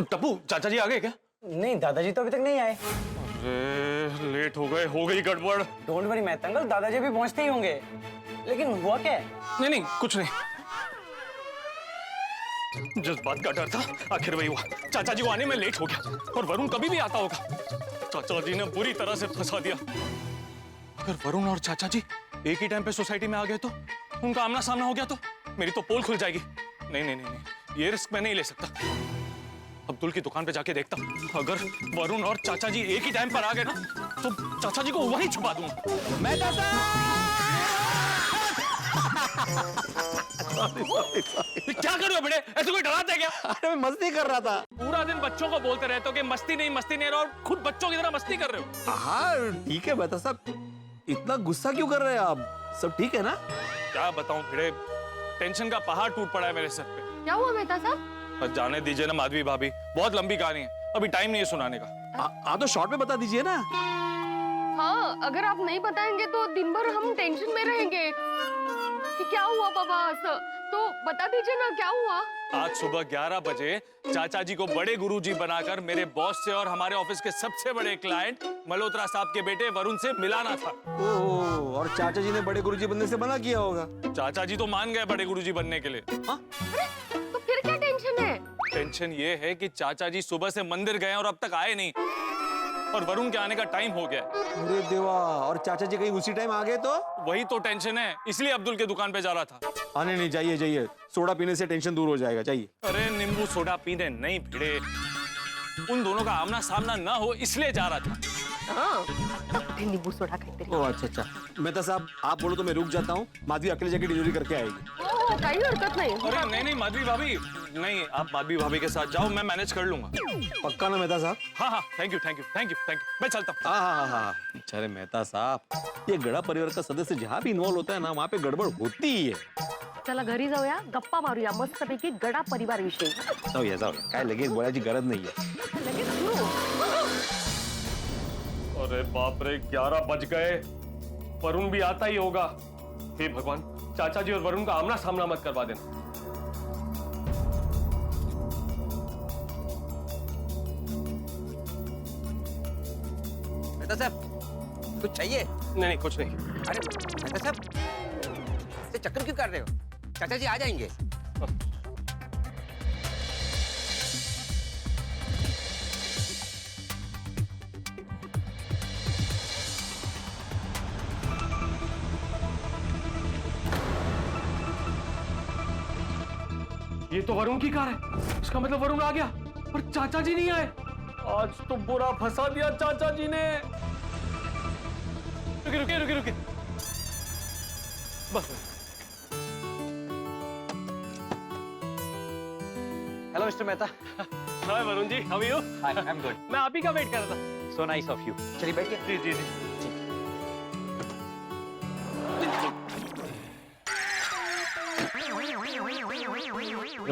टप्पू, चाचा जी आ गए क्या? नहीं, दादाजी तो अभी तक नहीं आए। अरे लेट हो गए, हो गई गड़बड़। डोंट वरी मैथ अंकल, दादाजी भी पहुंचते ही होंगे। लेकिन हुआ क्या है? नहीं, कुछ नहीं। जिस बात का डर था आखिर वही हुआ। चाचा जी को आने में लेट हो गया और वरुण कभी भी आता होगा। चाचा जी ने बुरी तरह से फंसा दिया। अगर वरुण और चाचा जी एक ही टाइम पे सोसाइटी में आ गए तो उनका आमना सामना हो गया तो मेरी तो पोल खुल जाएगी। नहीं नहीं नहीं नहीं, ये रिस्क मैं नहीं ले सकता। अब्दुल की दुकान पे जाके देखता हूँ, अगर वरुण और चाचा जी एक ही टाइम पर आ गए ना तो चाचा जी को वहीं छुपा दूंगा। मैं क्या कर रहे हो बेटे? ऐसे कोई डराता है क्या? अरे मैं मस्ती कर रहा था। पूरा दिन बच्चों को बोलते रहते हो कि मस्ती नहीं और खुद बच्चों की तरह मस्ती कर रहे हो। हाँ ठीक है मेहता साहब, इतना गुस्सा क्यों कर रहे हैं आप? सब ठीक है ना? क्या बताऊं भिड़े, टेंशन का पहाड़ टूट पड़ा है मेरे सर पे। क्या हुआ मेहता साहब? बस जाने दीजिए ना माधवी भाभी, बहुत लंबी कहानी है, अभी टाइम नहीं है सुनाने का। आप तो शॉर्ट में बता दीजिए ना। हाँ, अगर आप नहीं बताएंगे तो दिन भर हम टेंशन में रहेंगे कि क्या हुआ पापा, तो बता दीजिए ना क्या हुआ। आज सुबह 11 बजे चाचा जी को बड़े गुरुजी बनाकर मेरे बॉस से और हमारे ऑफिस के सबसे बड़े क्लाइंट मल्होत्रा साहब के बेटे वरुण से मिलाना था। ओह, और चाचा जी ने बड़े गुरुजी बनने से मना किया होगा। चाचा जी तो मान गए बड़े गुरुजी बनने के लिए। अरे तो फिर क्या टेंशन है? टेंशन ये है कि चाचा जी सुबह से मंदिर गए और अब तक आए नहीं, और वरुण के आने का टाइम हो गया। अरे देवा, और चाचा जी कहीं उसी टाइम आ गए तो? वही तो टेंशन है, इसलिए अब्दुल के दुकान पे जा रहा था। आने नहीं, जाइए जाइए, सोडा पीने से टेंशन दूर हो जाएगा, जाइए। अरे नींबू सोडा पीने नहीं भिड़े, उन दोनों का आमना सामना ना हो इसलिए जा रहा था। हाँ, नींबू सोडा खाते रहिए। ओह अच्छा, मेहता साहब आप बोलो तो मैं रुक जाता हूँ, माधवी अकेले जाके डिलीवरी करके आएगी। ओह, कोई हरकत नहीं। अरे नहीं माधवी भाभी, नहीं आप माधवी भाभी के साथ जाओ, मैं मैनेज कर लूंगा। पक्का ना मेहता साहब? हाँ, थैंक यू, मैं चलता हूँ। हाँ। अरे मेहता साहब, ये गड़ा परिवार का सदस्य जहाँ भी इन्वॉल्व होता है ना, वहाँ पे गड़बड़ होती ही है। चला घरी जाऊया, गप्पा मारूया मस्तपैकी गड़ा परिवार विषयी। जाऊया, काय लगेच बोलायची गरज नाहीये। लगेच सुरू। अरे बाप रे, 11 बज गए, वरुण भी आता ही होगा। हे भगवान, चाचा जी और वरुण का आमना सामना मत करवा देना। मेहता साहब कुछ चाहिए? नहीं कुछ नहीं। अरे मेहता साहब ऐसे चक्कर क्यों कर रहे हो? चाचा जी आ जाएंगे। ये तो वरुण की कार है, इसका मतलब वरुण आ गया और चाचा जी नहीं आए। आज तो बुरा फंसा दिया चाचा जी ने। रुकिए। बस। Hello mister Mehta. Hi Varun ji, how are you? Hi, I am good. मैं आप ही का वेट कर रहा था। So nice of you. चलिए बैठिए। जी।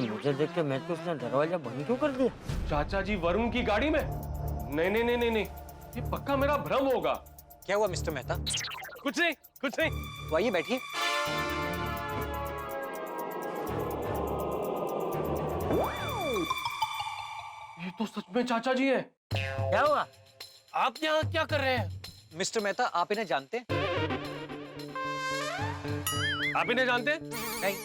मुझे देख के मैं तो उसने दरवाजा बंद क्यों कर दिया? चाचा जी वरुण की गाड़ी में? नहीं, ये पक्का मेरा भ्रम होगा। क्या हुआ मिस्टर मेहता? कुछ नहीं। तो आइए बैठिए। ये तो सच में चाचा जी है। क्या हुआ? आप यहाँ क्या कर रहे हैं? मिस्टर मेहता आप इन्हें जानते हैं? आप इन्हें जानते हैं? नहीं।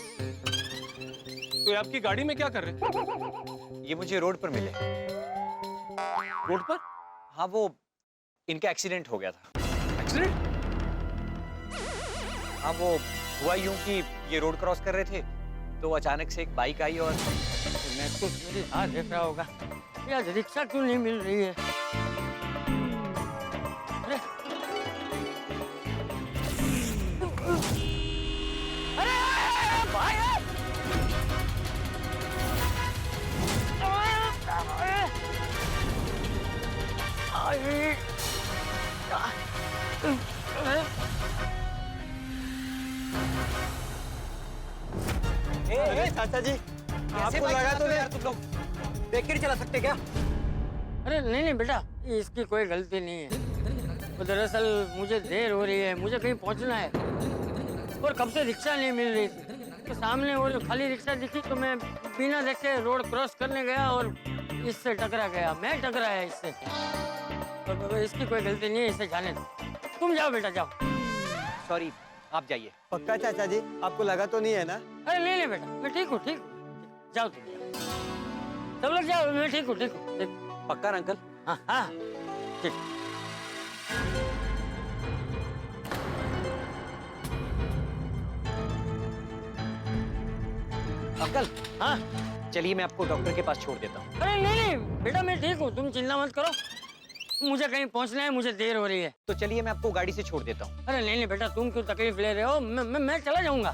तो ये आपकी गाड़ी में क्या कर रहे हैं? ये मुझे रोड पर मिले। रोड पर? हाँ, वो इनका एक्सीडेंट हो गया था। एक्सीडेंट? हाँ, वो हुआ यूं कि ये रोड क्रॉस कर रहे थे तो अचानक से एक बाइक आई और मैं तो मेरी हाथ देख रहा होगा, यार रिक्शा क्यों नहीं मिल रही है? अरे भाई, चाचा जी आपको लगा तो नहीं यार, तुम लोग देख के नहीं चला सकते क्या? अरे नहीं बेटा, ये इसकी कोई गलती नहीं है। वो दरअसल मुझे देर हो रही है, मुझे कहीं पहुंचना है और कब से रिक्शा नहीं मिल रही थी। तो सामने वो खाली रिक्शा दिखी तो मैं बिना देखे रोड क्रॉस करने गया और इससे टकरा गया। मैं टकराया इससे, तो इसकी कोई गलती नहीं है, इसे जाने दो। तुम जाओ बेटा, जाओ। सॉरी, आप जाइए। पक्का चाचा जी, आपको लगा तो नहीं है ना? अरे नहीं बेटा, मैं ठीक हूँ, जाओ तुम। सब लोग जाओ, मैं ठीक हूँ, ठीक हूँ, ठीक। पक्का ना अंकल? हाँ हाँ ठीक। अंकल हाँ चलिए मैं आपको डॉक्टर के पास छोड़ देता हूँ। अरे नहीं नहीं बेटा, मैं ठीक हूँ, तुम चिंता मत करो। मुझे कहीं पहुँचना है, मुझे देर हो रही है। तो चलिए मैं आपको गाड़ी से छोड़ देता हूँ। अरे नहीं नहीं बेटा, तुम क्यों तकलीफ ले रहे हो? मैं चला जाऊंगा।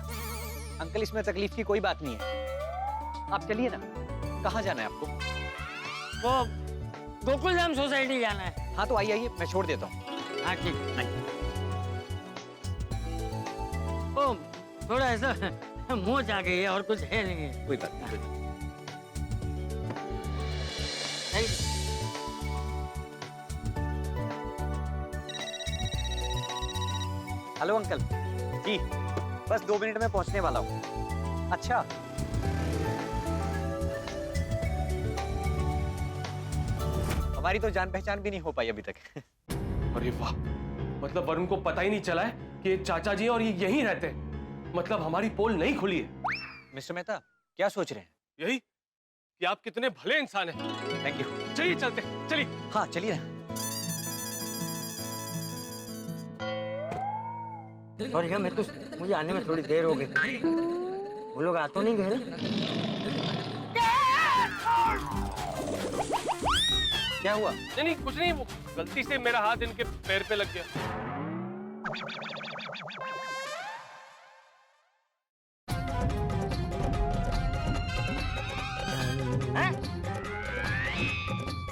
अंकल इसमें तकलीफ की कोई बात नहीं है, आप चलिए ना। कहाँ जाना है आपको? वो गोकुल धाम सोसाइटी जाना है। हाँ तो आइए आइए, मैं छोड़ देता हूँ। हाँ ठीक। ओ थोड़ा ऐसा मोच आ गई है और कुछ है नहीं है। कोई बात नहीं। हेलो अंकल जी, बस 2 मिनट में पहुंचने वाला हूँ। अच्छा हमारी तो जान पहचान भी नहीं हो पाई अभी तक। अरे वाह, मतलब वरुण को पता ही नहीं चला है कि ये चाचा जी और ये यहीं रहते हैं। मतलब हमारी पोल नहीं खुली है। मिस्टर मेहता क्या सोच रहे हैं? यही कि आप कितने भले इंसान हैं। Thank you. चलिए चलते, चलिए। हाँ चलिए ना। और क्या, मैं तो मुझे आने में थोड़ी देर हो गई। वो लोग आ तो नहीं गए ना? क्या हुआ? नहीं नहीं कुछ नहीं, वो गलती से मेरा हाथ इनके पैर पे लग गया। हैं?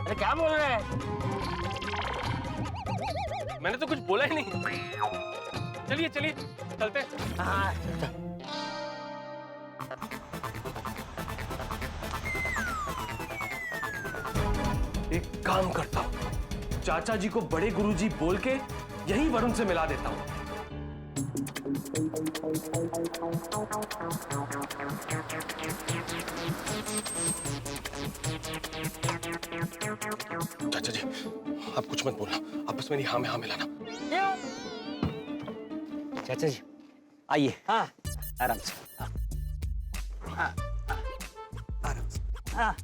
अरे क्या बोल रहे हैं? मैंने तो कुछ बोला ही नहीं। चलिए चलिए चलते हैं। हाँ एक काम करता हूँ, चाचा जी को बड़े गुरुजी बोल के यहीं वरुण से मिला देता हूँ। चाचा जी आप कुछ मत बोलना, आपस में नहीं हाँ में हाँ मिलाना। चाचा जी आइए। हाँ आराम से। हाँ आराम से। हाँ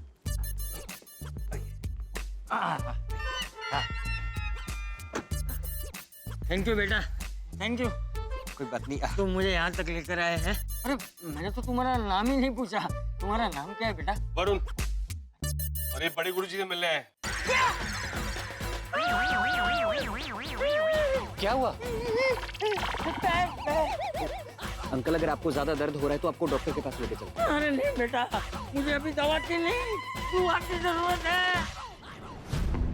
थैंक यू बेटा, थैंक यू। कोई बात नहीं। तुम मुझे यहाँ तक लेकर आए हैं। अरे मैंने तो तुम्हारा नाम ही नहीं पूछा। तुम्हारा नाम क्या है बेटा? वरुण। अरे बड़े गुरुजी से मिलने आए। क्या हुआ? अंकल अगर आपको ज्यादा दर्द हो रहा है तो आपको डॉक्टर के पास लेके चलते हैं। अरे नहीं बेटा, मुझे अभी दवा की नहीं, दुआ की जरूरत है।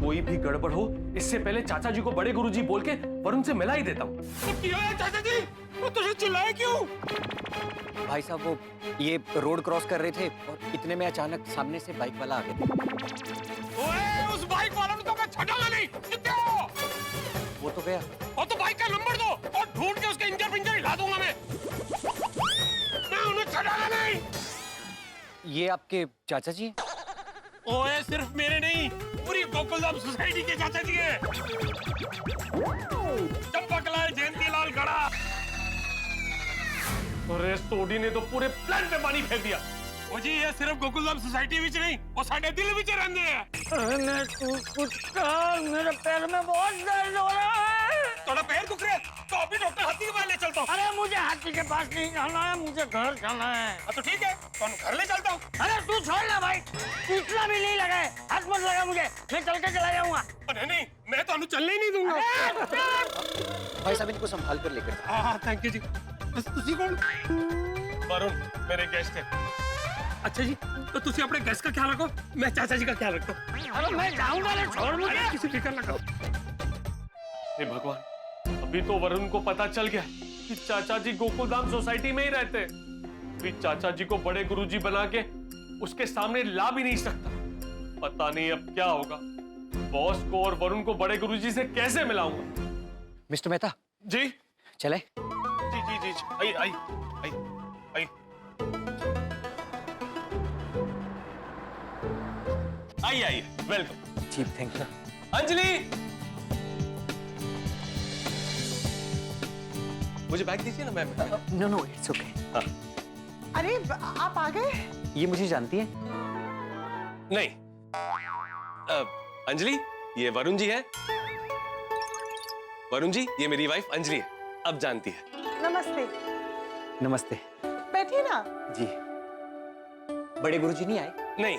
कोई भी गड़बड़ हो इससे पहले चाचा जी को बड़े गुरुजी बोल के वरुण से मिला ही देता हूँ। चाचा जी वो तुझे चिल्लाए क्यों? भाई साहब वो ये रोड क्रॉस कर रहे थे और इतने में अचानक सामने से बाइक वाला आ गया। ओए उस बाइक वाला तो मैं छटाला नहीं। कितने हो? वो तो गया। और तो बाइक का नंबर दो और ढूंढ के उसके इंजन पिंजर हिला दूंगा मैं उन्हें छटाला नहीं। ये आपके चाचा जी हैं? ओए सिर्फ मेरे नहीं, पूरी गोकुलधाम सोसाइटी के चाचा जी हैं। चंपकलाल जयंतीलाल गड़ा। अरे सोडी ने तो पूरे प्लान पे पानी फेंक दिया। ओ जी ये सिर्फ गोकुलधाम सोसाइटी विच नहीं, वो साडे दिल विच रहंदे हैं। अरे मैं तू कुछ कर, मेरे पैर में बहुत दर्द हो रहा है। थोड़ा पैर दुख रहा है तो अभी डॉक्टर हाथी के पास ले चलता हूँ। अरे मुझे हाथी के पास नहीं जाना है, मुझे घर जाना है। तो ठीक है तो घर ले चलता हूँ। अरे तू छोड़ ना भाई, इतना भी नहीं लगा है, हाथ मत लगा मुझे, मैं चल के चला जाऊंगा। अरे नहीं मैं तो चलने ही नहीं दूंगा। भाई साहब इनको संभाल कर लेकर। हाँ थैंक यू जी। तुसी कौन? वरुण मेरे गेस्ट है। अच्छा जी तो तुसी अपने गेस्ट का ख्याल रखो, मैं चाचा जी का ख्याल रखता हूँ। अरे मैं जाऊंगा ना, छोड़ मुझे। किसी फिक्र ना करो। हे भगवान, अभी तो वरुण को पता चल गया कि चाचा जी गोकुलधाम सोसाइटी में ही रहते हैं। अभी चाचा जी को बड़े गुरुजी बना के उसके सामने ला भी नहीं सकता। पता नहीं अब क्या होगा। बॉस को और वरुण को बड़े गुरुजी से कैसे मिलाऊंगा। मिस्टर मेहता जी चले? जी जी जी I I I I I I welcome. जी थैंक यू। अंजलि मुझे बैग दीजिए ना ma'am. No no it's okay. अरे आप आ गए? ये मुझे जानती है? नहीं, अंजलि, ये वरुण जी है। वरुण जी, ये मेरी वाइफ अंजलि है, अब जानती है। नमस्ते। नमस्ते। बैठिए ना। जी। बड़े गुरुजी नहीं आए? नहीं,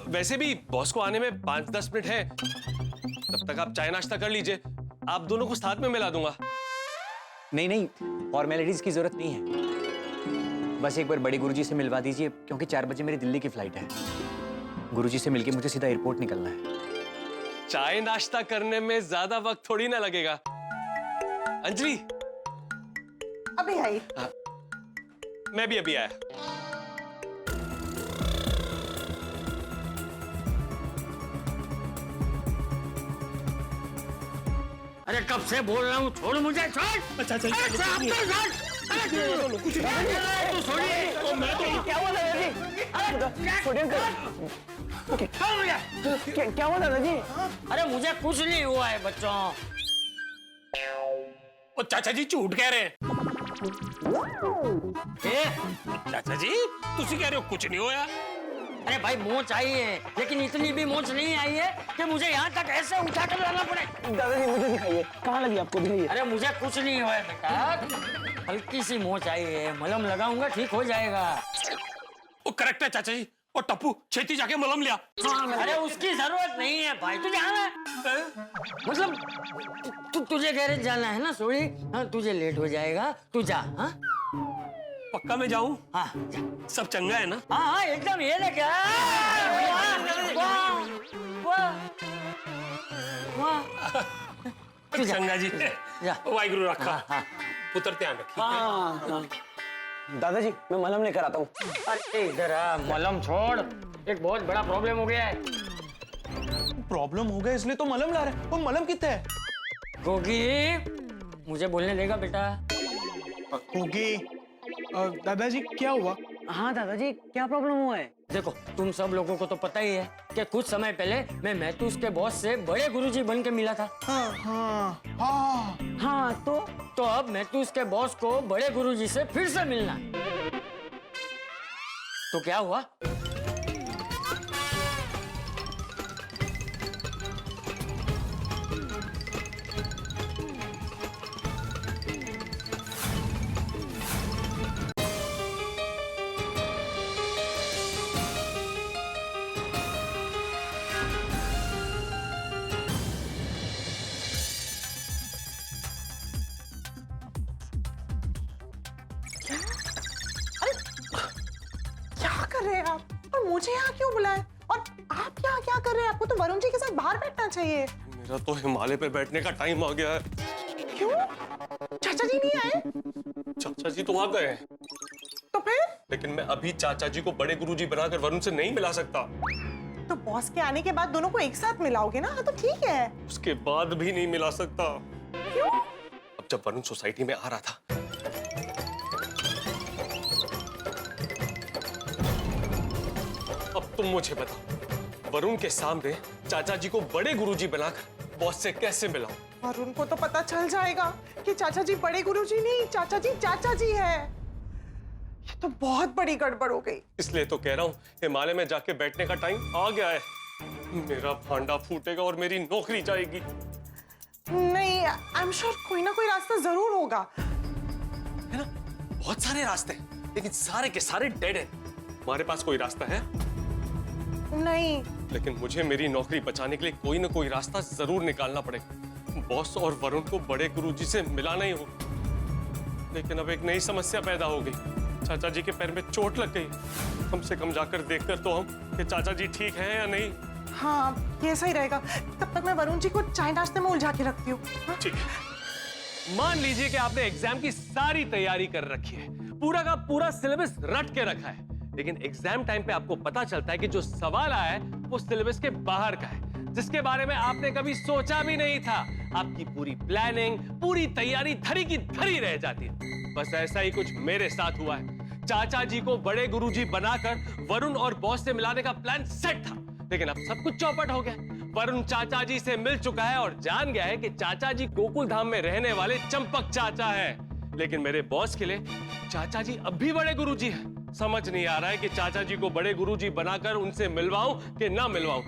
वैसे भी बॉस को आने में 5-10 मिनट है, तब तक आप चाय नाश्ता कर लीजिए, आप दोनों को साथ में मिला दूंगा। नहीं नहीं, फॉर्मेलिटीज की जरूरत नहीं है। बस एक बार बड़े गुरुजी से मिलवा दीजिए, क्योंकि 4 बजे मेरी दिल्ली की फ्लाइट है। गुरुजी से मिलके मुझे सीधा एयरपोर्ट निकलना है। चाय नाश्ता करने में ज्यादा वक्त थोड़ी ना लगेगा। अंजलि, अभी आई। मैं भी अभी आया। अरे कब से बोल रहा हूँ, छोड़ मुझे, छोड़। अच्छा चल, अरे छोड़, छोड़। कुछ तू छोड़िए। मैं तो क्या हुआ दादाजी? क्या हुआ दादाजी? अरे मुझे कुछ नहीं हुआ है बच्चों। ओ चाचा जी झूठ कह रहे हैं। चाचा जी तुसी कह रहे हो कुछ नहीं होया? अरे भाई मोच आई है, लेकिन इतनी भी मोच नहीं आई है कि मुझे यहाँ तक ऐसे उठा कर लाना पड़े। दादाजी मुझे दिखाइए, कहाँ लगी आपको, दिखाइए। अरे मुझे कुछ नहीं हुआ है बेटा, हल्की सी मोच आई है, मलहम लगाऊंगा ठीक हो जाएगा। ओ करेक्ट है चाचा जी। और टप्पू छेती जाके मलहम लिया। अरे उसकी जरूरत नहीं है भाई, तुझे आना है? मतलब तुझे गैरेज जाना है ना सोड़ी? हाँ तुझे लेट हो जाएगा, तू जा। हाँ पक्का मैं जाऊं? हाँ जा। सब चंगा है ना? हाँ हाँ एकदम, ये ले क्या? चंगा जी, जा। वाहिगुरु रखा। हाँ, हाँ। पुत्र ध्यान रखिए। हाँ दादाजी, मैं मलहम लेकर आता हूँ। अरे इधर आ, मलहम छोड़, एक बहुत बड़ा प्रॉब्लम हो गया है। प्रॉब्लम हो गया इसलिए तो मलहम ला रहे हैं। वो मलहम कितना है? गोगी मुझे बोलने देगा बेटा? ओके दादाजी, क्या हुआ? हाँ दादाजी, क्या प्रॉब्लम हुआ है? देखो तुम सब लोगों को तो पता ही है कि कुछ समय पहले मैं महतूस के बॉस से बड़े गुरुजी बन के मिला था। हाँ तो अब महतूस के बॉस को बड़े गुरुजी से फिर से मिलना है। तो क्या हुआ? और मुझे यहाँ क्यों बुलाया? और आप यहाँ क्या कर रहे हैं? आपको तो वरुण जी के साथ बाहर बैठना चाहिए। मेरा तो हिमालय पे बैठने का टाइम आ गया है। क्यों? चाचा जी नहीं आए? चाचा जी तो आ गए हैं। तो फिर? लेकिन मैं अभी चाचा जी को बड़े गुरुजी बनाकर वरुण से नहीं मिला सकता। तो बॉस के आने के बाद दोनों को एक साथ मिलाओगे ना? हाँ तो ठीक है। उसके बाद भी नहीं मिला सकता। क्यों? अब जब वरुण सोसाइटी में आ रहा था, अब तुम मुझे बताओ, वरुण के सामने चाचा जी को बड़े गुरुजी बनाकर बॉस से कैसे मिलाऊं? वरुण को तो पता चल जाएगा कि चाचा जी बड़े गुरुजी नहीं, चाचा जी है। ये तो बहुत बड़ी गड़बड़ हो गई। इसलिए तो कह रहा हूँ, हिमालय में जाके बैठने का टाइम आ गया है। मेरा भांडा फूटेगा और मेरी नौकरी जाएगी। नहीं, आई एम श्योर कोई ना कोई रास्ता जरूर होगा। है ना? बहुत सारे रास्ते हैं, लेकिन सारे के सारे डेड हैं। हमारे पास कोई रास्ता है? नहीं। लेकिन मुझे मेरी नौकरी बचाने के लिए कोई ना कोई रास्ता जरूर निकालना पड़ेगा। बॉस और वरुण को बड़े गुरुजी से मिलाना ही हो। लेकिन अब एक नई समस्या पैदा हो गई। चाचा जी के पैर में चोट लग गई। कम से कम जाकर देखकर तो हम कि चाचा जी ठीक हैं या नहीं। हाँ ये सही रहेगा। तब तक मैं वरुण जी को चाय नाश्ते में उलझा के रखती हूँ। ठीक है। मान लीजिए कि आपने एग्जाम की सारी तैयारी कर रखी है, पूरा का पूरा सिलेबस रट के रखा है, लेकिन एग्जाम टाइम पे आपको पता चलता है कि जो सवाल आया है वो सिलेबस के बाहर का है, जिसके बारे में आपने कभी सोचा भी नहीं था। आपकी पूरी प्लानिंग, पूरी तैयारी धरी की धरी रह जाती है। बस ऐसा ही कुछ मेरे साथ हुआ है। चाचा जी को बड़े गुरुजी बनाकर वरुण और बॉस से मिलाने का प्लान सेट था, लेकिन अब सब कुछ चौपट हो गया। वरुण चाचा जी से मिल चुका है और जान गया है कि चाचा जी गोकुल धाम में रहने वाले चंपक चाचा है, लेकिन मेरे बॉस के लिए चाचा जी अब भी बड़े गुरुजी हैं। समझ नहीं आ रहा है कि चाचा जी को बड़े गुरुजी बनाकर उनसे मिलवाऊं कि ना मिलवाऊं।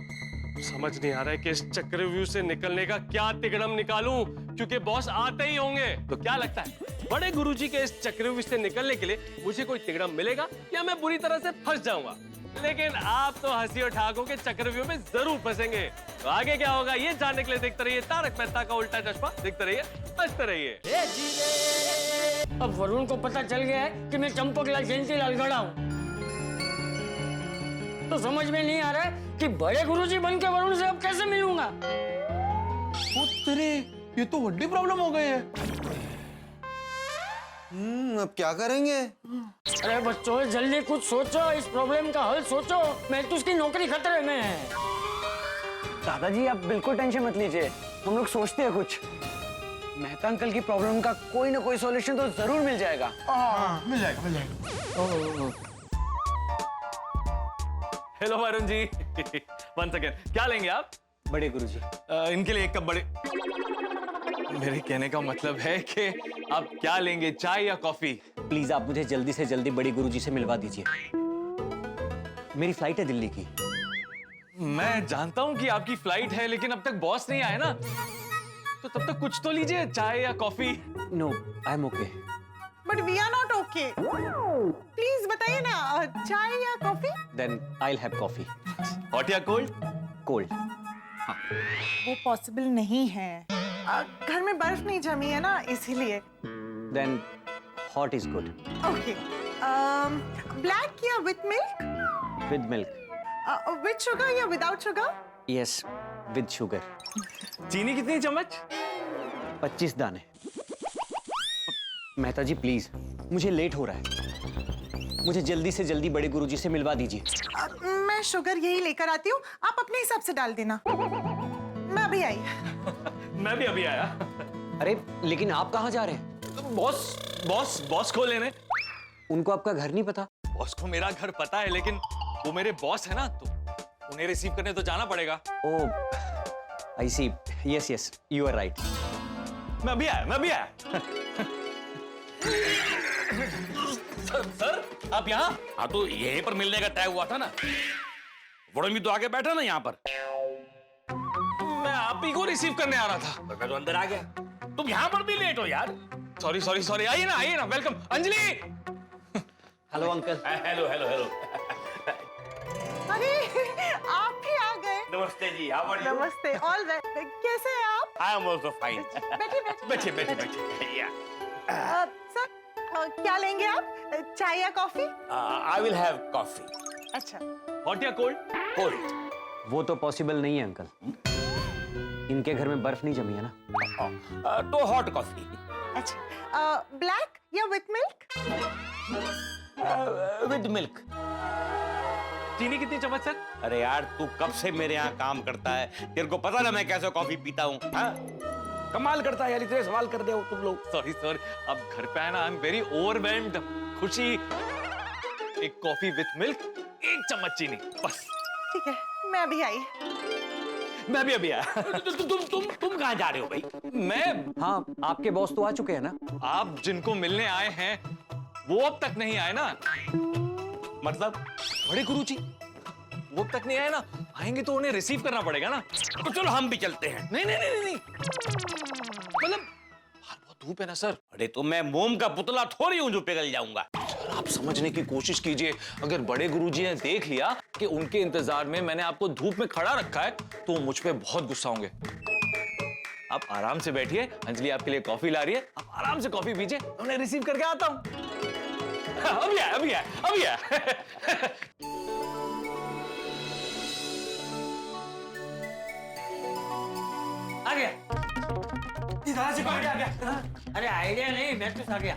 समझ नहीं आ रहा है कि इस चक्रव्यूह से निकलने का क्या तिगड़म निकालूं, क्योंकि बॉस आते ही होंगे। तो क्या लगता है बड़े गुरुजी के इस चक्रव्यूह से निकलने के लिए मुझे कोई तिगड़म मिलेगा या मैं बुरी तरह से फंस जाऊंगा? लेकिन आप तो हंसी और ठाकों के चक्रव्यूह में जरूर फंसेंगे। तो आगे क्या होगा ये जानने के लिए देखते रहिए तारक मेहता का उल्टा चश्मा। देखते रहिए, हंसते रहिए। अब वरुण को पता चल गया है कि मैं चंपकलाल जयंतीलाल गड़ा हूँ, तो समझ में नहीं आ रहा है कि बड़े गुरुजी बन के वरुण से अब कैसे मिलूंगा। तेरे ये तो बड़ी प्रॉब्लम हो गई है। अब क्या करेंगे? अरे बच्चों जल्दी कुछ सोचो, इस प्रॉब्लम का हल सोचो। मैं तो उसकी नौकरी खतरे में है। दादाजी आप बिल्कुल टेंशन मत लीजिए, हम लोग सोचते हैं कुछ। मेहता अंकल की प्रॉब्लम का कोई ना कोई सॉल्यूशन तो जरूर मिल जाएगा। मिल जाएगा। Hello Varun ji. One second, क्या लेंगे आप? बड़े गुरुजी। इनके लिए एक कप बड़े। मेरे कहने का मतलब है कि आप क्या लेंगे, चाय या कॉफी? प्लीज आप मुझे जल्दी से जल्दी बड़े गुरुजी से मिलवा दीजिए। मेरी फ्लाइट है दिल्ली की। मैं जानता हूं कि आपकी फ्लाइट है, लेकिन अब तक बॉस नहीं आए ना, तो तब तक कुछ तो लीजिए, चाय या coffee. No I am okay. But we are not okay. Please बताइए ना, चाय या coffee? Then I will have coffee. Hot या कोल्ड? कोल्ड। वो पॉसिबल नहीं है, घर में बर्फ नहीं जमी है ना, इसीलिए। Then hot is good. Okay, black या with milk? With milk. With sugar या without sugar? Yes with sugar. चीनी कितनी चम्मच? 25 दाने। मेहता जी प्लीज, मुझे लेट हो रहा है, मुझे जल्दी से जल्दी बड़े गुरुजी से मिलवा दीजिए। मैं शुगर यही लेकर आती हूँ, आप अपने हिसाब से डाल देना। मैं अभी आई। मैं भी अभी आया। अरे लेकिन आप कहाँ जा रहे हैं? बॉस को लेने। उनको आपका घर नहीं पता? बॉस को मेरा घर पता है, लेकिन वो मेरे बॉस है ना, तो उन्हें रिसीव करने तो जाना पड़ेगा। Oh I see. Yes yes you are right. मैं अभी आया। सर आप यहाँ? हाँ तो यहीं पर मिलने का तय हुआ था ना। वरुण भी तो आके बैठा ना यहाँ पर। मैं आप ही को रिसीव करने आ रहा था। मैं तो अंदर आ गया, तुम यहाँ पर भी लेट हो यार। सॉरी। आइए ना, welcome. Anjali. Hello uncle. Hello. अरे आप भी आ गए। नमस्ते जी, हाउ आर यू? नमस्ते। ऑल राइट, कैसे हैं आप? I am also fine. बैठिए। या सर क्या लेंगे आप, चाय या coffee? I will have coffee. अच्छा। हॉट या कोल्ड? कोल्ड। वो तो पॉसिबल नहीं है अंकल, इनके घर में बर्फ नहीं जमी है ना। तो हॉट कॉफी। अच्छा, ब्लैक या विद मिल्क? With milk. चीनी कितनी चम्मच सर? अरे यार तू कब से मेरे यहाँ काम करता है, तेरे को पता ना मैं कैसे कॉफी पीता हूँ। कमाल करता है यार, इतने सवाल कर रहे हो तुम लोग। सॉरी अब घर पे आए ना, आई एम वेरी ओवरवेल्म्ड। खुशी। एक कॉफी विथ मिल्क, 1 चम्मच चीनी, बस। ठीक है, मैं अभी आई। मैं भी अभी आया। तुम कहाँ जा रहे हो भाई? मैं? हाँ आपके बॉस तो आ चुके हैं ना। आप जिनको मिलने आए हैं वो अब तक नहीं आए ना। मतलब बड़े गुरुजी वो अब तक नहीं आए ना, आएंगे तो उन्हें रिसीव करना पड़ेगा ना। तो चलो हम भी चलते हैं। नहीं, मतलब बाहर बहुत धूप है ना सर। अरे तो मैं मोम का पुतला थोड़ी हूँ जो पिघल जाऊंगा। आप समझने की कोशिश कीजिए, अगर बड़े गुरुजी ने देख लिया कि उनके इंतजार में मैंने आपको धूप में खड़ा रखा है, तो वो मुझ पे बहुत गुस्सा होंगे। आप आराम से बैठिए, अंजलि आपके लिए कॉफी ला रही है, आप आराम से कॉफी पीजिए, उन्हें रिसीव करके आता हूँ। अभी आया। आ गया। दादाजी को आ गया। अरे आइडिया नहीं, मैं तो आ गया।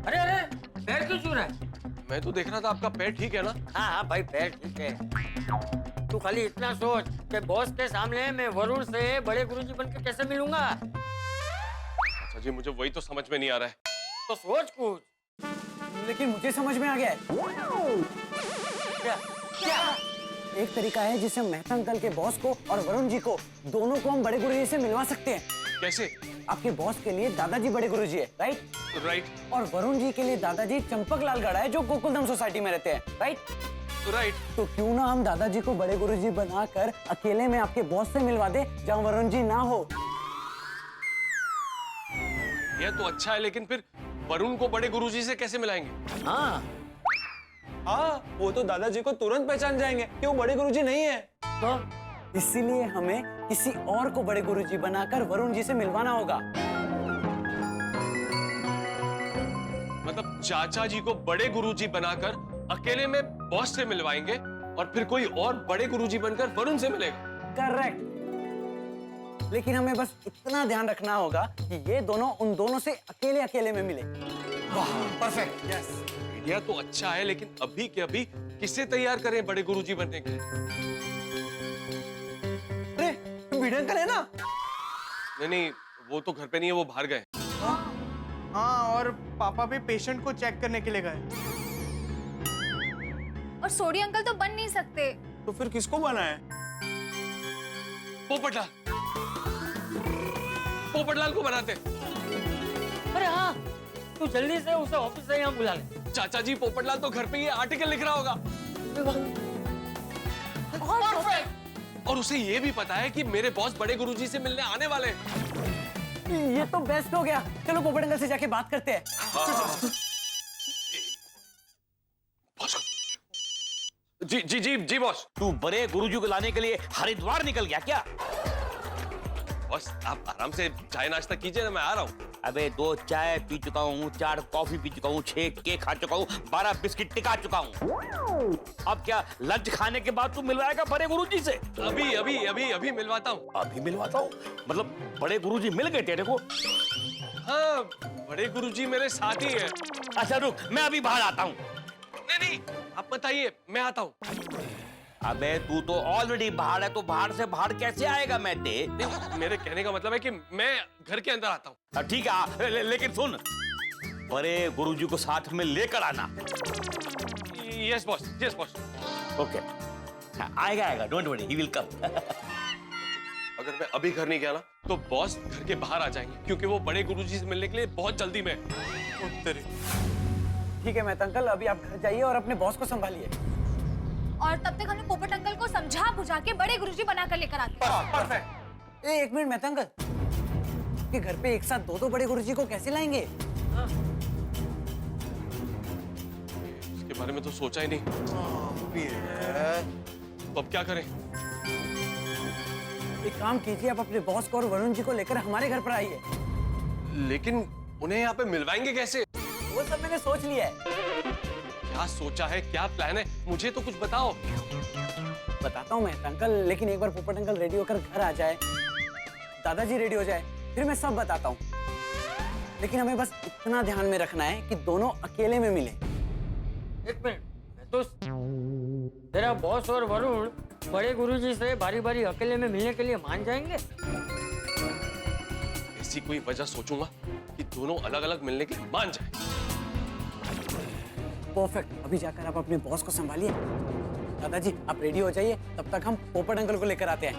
अरे पैर क्यों छू रहा है? मैं तो देख रहा था आपका पैर ठीक है ना? हाँ भाई पैर ठीक है। तू खाली इतना सोच कि बॉस के सामने मैं वरुण से बड़े गुरुजी बनकर कैसे मिलूंगा। अच्छा जी, मुझे वही तो समझ में नहीं आ रहा है। तो सोच कुछ। लेकिन मुझे समझ में आ गया है। क्या? एक तरीका है जिससे मेहता अंकल के बॉस को और वरुण जी को, दोनों को हम बड़े गुरुजी से मिलवा सकते हैं। कैसे? आपके बॉस के लिए दादाजी बड़े गुरुजी है, राइट? राइट और वरुण जी के लिए दादाजी चंपक लाल गड़ा है जो गोकुलधाम सोसाइटी में रहते हैं, राइट? राइट। तो क्यों ना हम दादाजी को बड़े गुरुजी बनाकर अकेले में आपके बॉस से मिलवा दे जहाँ वरुण जी ना हो। ये तो अच्छा है, लेकिन फिर वरुण को बड़े गुरुजी से कैसे मिलाएंगे? हाँ हाँ, वो तो दादाजी को तुरंत पहचान जाएंगे कि वो बड़े गुरुजी नहीं है। तो इसीलिए हमें किसी और को बड़े गुरुजी बनाकर वरुण जी से मिलवाना होगा। मतलब चाचा जी को बड़े गुरुजी बनाकर अकेले में बॉस से मिलवाएंगे और फिर कोई और बड़े गुरुजी बनकर वरुण से मिलेगा। करेक्ट। लेकिन हमें बस इतना ध्यान रखना होगा कि ये दोनों उन दोनों से अकेले अकेले में मिले। वाह, परफेक्ट। यस, आइडिया तो अच्छा है, लेकिन अभी के अभी किसे तैयार करें बड़े गुरुजी बनने के लिए? अरे वीडियो अंकल है ना? नहीं, वो तो घर पे नहीं है, वो बाहर गए। हाँ, और पापा भी पेशेंट को चेक करने के लिए गए। और सोडी अंकल तो बन नहीं सकते। तो फिर किसको बनाए? पोपटलाल, पोपटलाल को बनाते। अरे हाँ, तू जल्दी से उसे ऑफिस से यहाँ बुला ले। चाचा जी, पोपटलाल तो घर पे ये आर्टिकल लिख रहा होगा। परफेक्ट। और उसे ये भी पता है कि मेरे बॉस बड़े गुरुजी से मिलने आने वाले हैं। ये तो बेस्ट हो गया। चलो पोपट अंकल से जाके बात करते हैं। जी जी जी जी बॉस। तू बड़े गुरुजी को लाने के लिए हरिद्वार निकल गया क्या? बॉस आप आराम से चाय नाश्ता कीजिए ना, मैं आ रहा हूँ। अबे 2 चाय पी चुका हूँ, 4 कॉफी पी चुका हूँ, 6 केक खा चुका हूँ, 12 बिस्किट टिका चुका हूँ। अब क्या लंच खाने के बाद तू मिलवाएगा बड़े गुरुजी से? अभी अभी अभी अभी मिलवाता हूँ। अभी मिलवाता हूँ? मतलब बड़े गुरुजी मिल गए तेरे को? हाँ, बड़े गुरुजी मेरे साथ ही है। अच्छा रुक, मैं अभी बाहर आता हूँ। नहीं, आप बताइए, मैं आता हूँ। अबे तू तो ऑलरेडी बाहर है, तो बाहर से बाहर कैसे आएगा? मैं दे मेरे कहने का मतलब है कि मैं घर के अंदर आता हूँ। ठीक है, लेकिन सुन, बड़े गुरुजी को साथ में लेकर आना। Yes boss, yes boss. Okay, आएगा, don't worry, he will come. अगर मैं अभी घर नहीं गया ना, तो बॉस घर के बाहर आ जाएंगे, क्योंकि वो बड़े गुरुजी से मिलने के लिए बहुत जल्दी में। ठीक है मेहता अंकल, अभी आप घर जाइए और अपने बॉस को संभालिए। और तब तक हमें पोपट अंकल को समझा बुझा के बड़े गुरुजी बनाकर लेकर आते हैं। परफेक्ट। एक मिनट मेहता अंकल, कि घर पे एक साथ 2 बड़े गुरुजी को कैसे लाएंगे? इसके बारे में तो सोचा ही नहीं। तो अब क्या करें? एक काम कीजिए, आप अपने बॉस को और वरुण जी को लेकर हमारे घर पर आइए। लेकिन उन्हें यहाँ पे मिलवाएंगे कैसे? वो सब मैंने सोच लिया है। क्या सोचा है, क्या प्लान है, मुझे तो कुछ बताओ। बताता हूँ मेहता अंकल, लेकिन एक बार पोपट अंकल रेडी होकर घर आ जाए, दादाजी रेडी हो जाए, फिर मैं सब बताता हूँ। लेकिन हमें बस इतना ध्यान में रखना है कि दोनों अकेले में मिले। एक मिनट, तो तेरा बॉस और वरुण बड़े गुरुजी से बारी बारी अकेले में मिलने के लिए मान जाएंगे? ऐसी कोई वजह सोचूंगा कि दोनों अलग अलग मिलने के लिए मान जाए। परफेक्ट। अभी जाकर आप अपने बॉस को संभालिए। दादाजी आप रेडी हो जाइए, तब तक हम पोपट अंकल को लेकर आते हैं।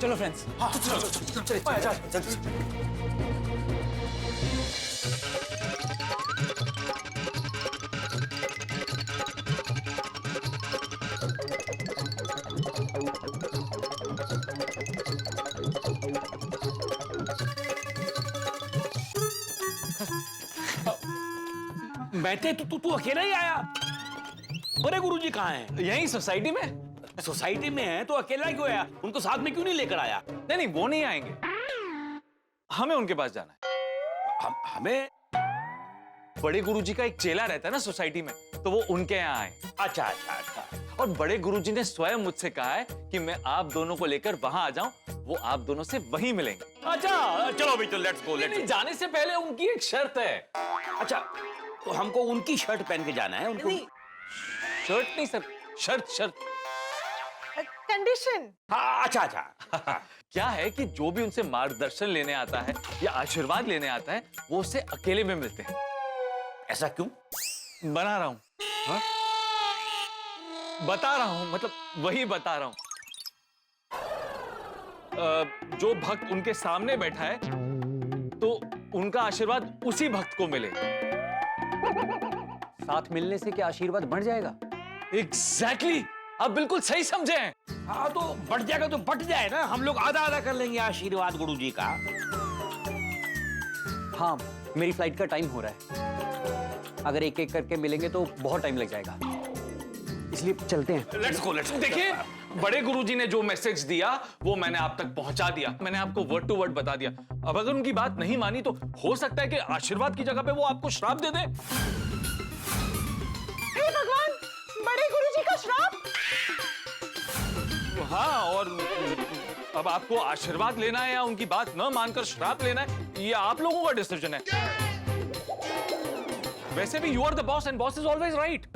चलो फ्रेंड्स। हाँ, चलो। बैठे तू अकेला ही आया? बड़े गुरुजी कहाँ हैं? यहीं सोसाइटी में। सोसाइटी में है तो अकेला क्यों आया? उनको साथ में क्यों नहीं लेकर आया? नहीं, वो नहीं आएंगे, हमें उनके पास जाना है। हमें? बड़े गुरुजी का एक चेला रहता है ना सोसाइटी में, तो वो उनके यहाँ आए। अच्छा। और बड़े गुरुजी ने स्वयं मुझसे कहा है कि मैं आप दोनों को लेकर वहां आ जाऊं, वो आप दोनों से वहीं मिलेंगे। अच्छा, चलो अभी तो लेट्स गो। नहीं, जाने से पहले उनकी एक शर्त है। अच्छा, तो हमको उनकी शर्ट पहन के जाना है? उनको शर्ट नहीं सर, शर्त। कंडीशन। हाँ, अच्छा। क्या है कि जो भी उनसे मार्गदर्शन लेने आता है या आशीर्वाद लेने आता है, वो उससे अकेले में मिलते हैं। ऐसा क्यों? बना रहा हूं। हाँ? बता रहा हूं, मतलब वही बता रहा हूं। जो भक्त उनके सामने बैठा है तो उनका आशीर्वाद उसी भक्त को मिले। साथ मिलने से क्या आशीर्वाद बढ़ जाएगा? एग्जैक्टली, आप बिल्कुल सही समझे हैं। हाँ तो बढ़ जाएगा तो बढ़ जाए ना, हम लोग आधा आधा कर लेंगे आशीर्वाद गुरुजी का। हाँ, मेरी फ्लाइट का टाइम हो रहा है, अगर एक एक करके मिलेंगे तो बहुत टाइम लग जाएगा, इसलिए चलते हैं। Let's go. देखिए, बड़े गुरुजी ने जो मैसेज दिया वो मैंने आप तक पहुंचा दिया, मैंने आपको वर्ड टू वर्ड बता दिया। अब अगर उनकी बात नहीं मानी तो हो सकता है कि आशीर्वाद की जगह पे वो आपको श्राप दे दे। हे भगवान, बड़े गुरुजी का श्राप? हाँ, और अब आपको आशीर्वाद लेना है या उनकी बात न मानकर श्राप लेना है, ये आप लोगों का डिसीजन है। वैसे भी you are the boss and boss is always right.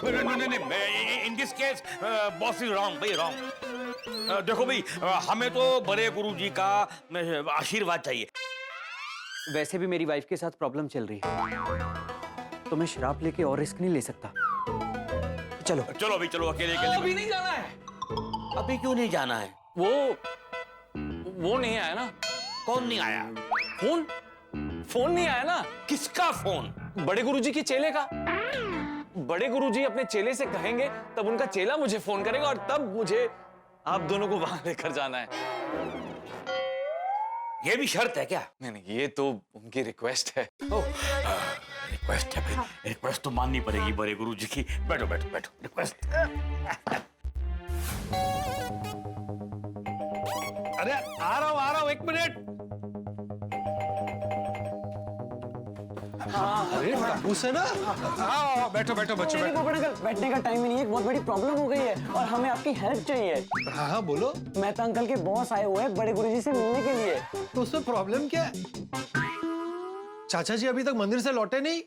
नहीं, in this case boss is wrong भाई, रॉन्ग। देखो भाई, हमें तो बड़े गुरुजी का आशीर्वाद चाहिए। वैसे भी मेरी वाइफ के साथ प्रॉब्लम चल रही है, तो मैं श्राप लेके और रिस्क नहीं ले सकता। चलो चलो भाई, चलो अकेले अकेले। अभी नहीं जाना है। अभी क्यों नहीं जाना है? वो नहीं आया ना। कौन नहीं आया? फोन नहीं आया ना। किसका फोन? बड़े गुरुजी की चेले का। बड़े गुरुजी अपने चेले से कहेंगे तब उनका चेला मुझे फोन करेगा और तब मुझे आप दोनों को वहां लेकर जाना है। ये भी शर्त है क्या? नहीं, ये तो उनकी रिक्वेस्ट है। रिक्वेस्ट है भाई, रिक्वेस्ट तो माननी पड़ेगी बड़े गुरुजी की। बैठो बैठो बैठो, रिक्वेस्ट। अरे आ रहा हूँ, एक मिनट। अरे उसे ना, हाँ बैठो बैठो बच्चों बैठो। बैठने का टाइम ही नहीं है, बहुत बड़ी प्रॉब्लम हो गई है और हमें आपकी हेल्प चाहिए। हाँ हाँ बोलो। मेहता अंकल के बॉस आए हुए हैं बड़े गुरुजी से मिलने के लिए। तो उसमें प्रॉब्लम क्या है? चाचा जी अभी तक मंदिर से लौटे नहीं?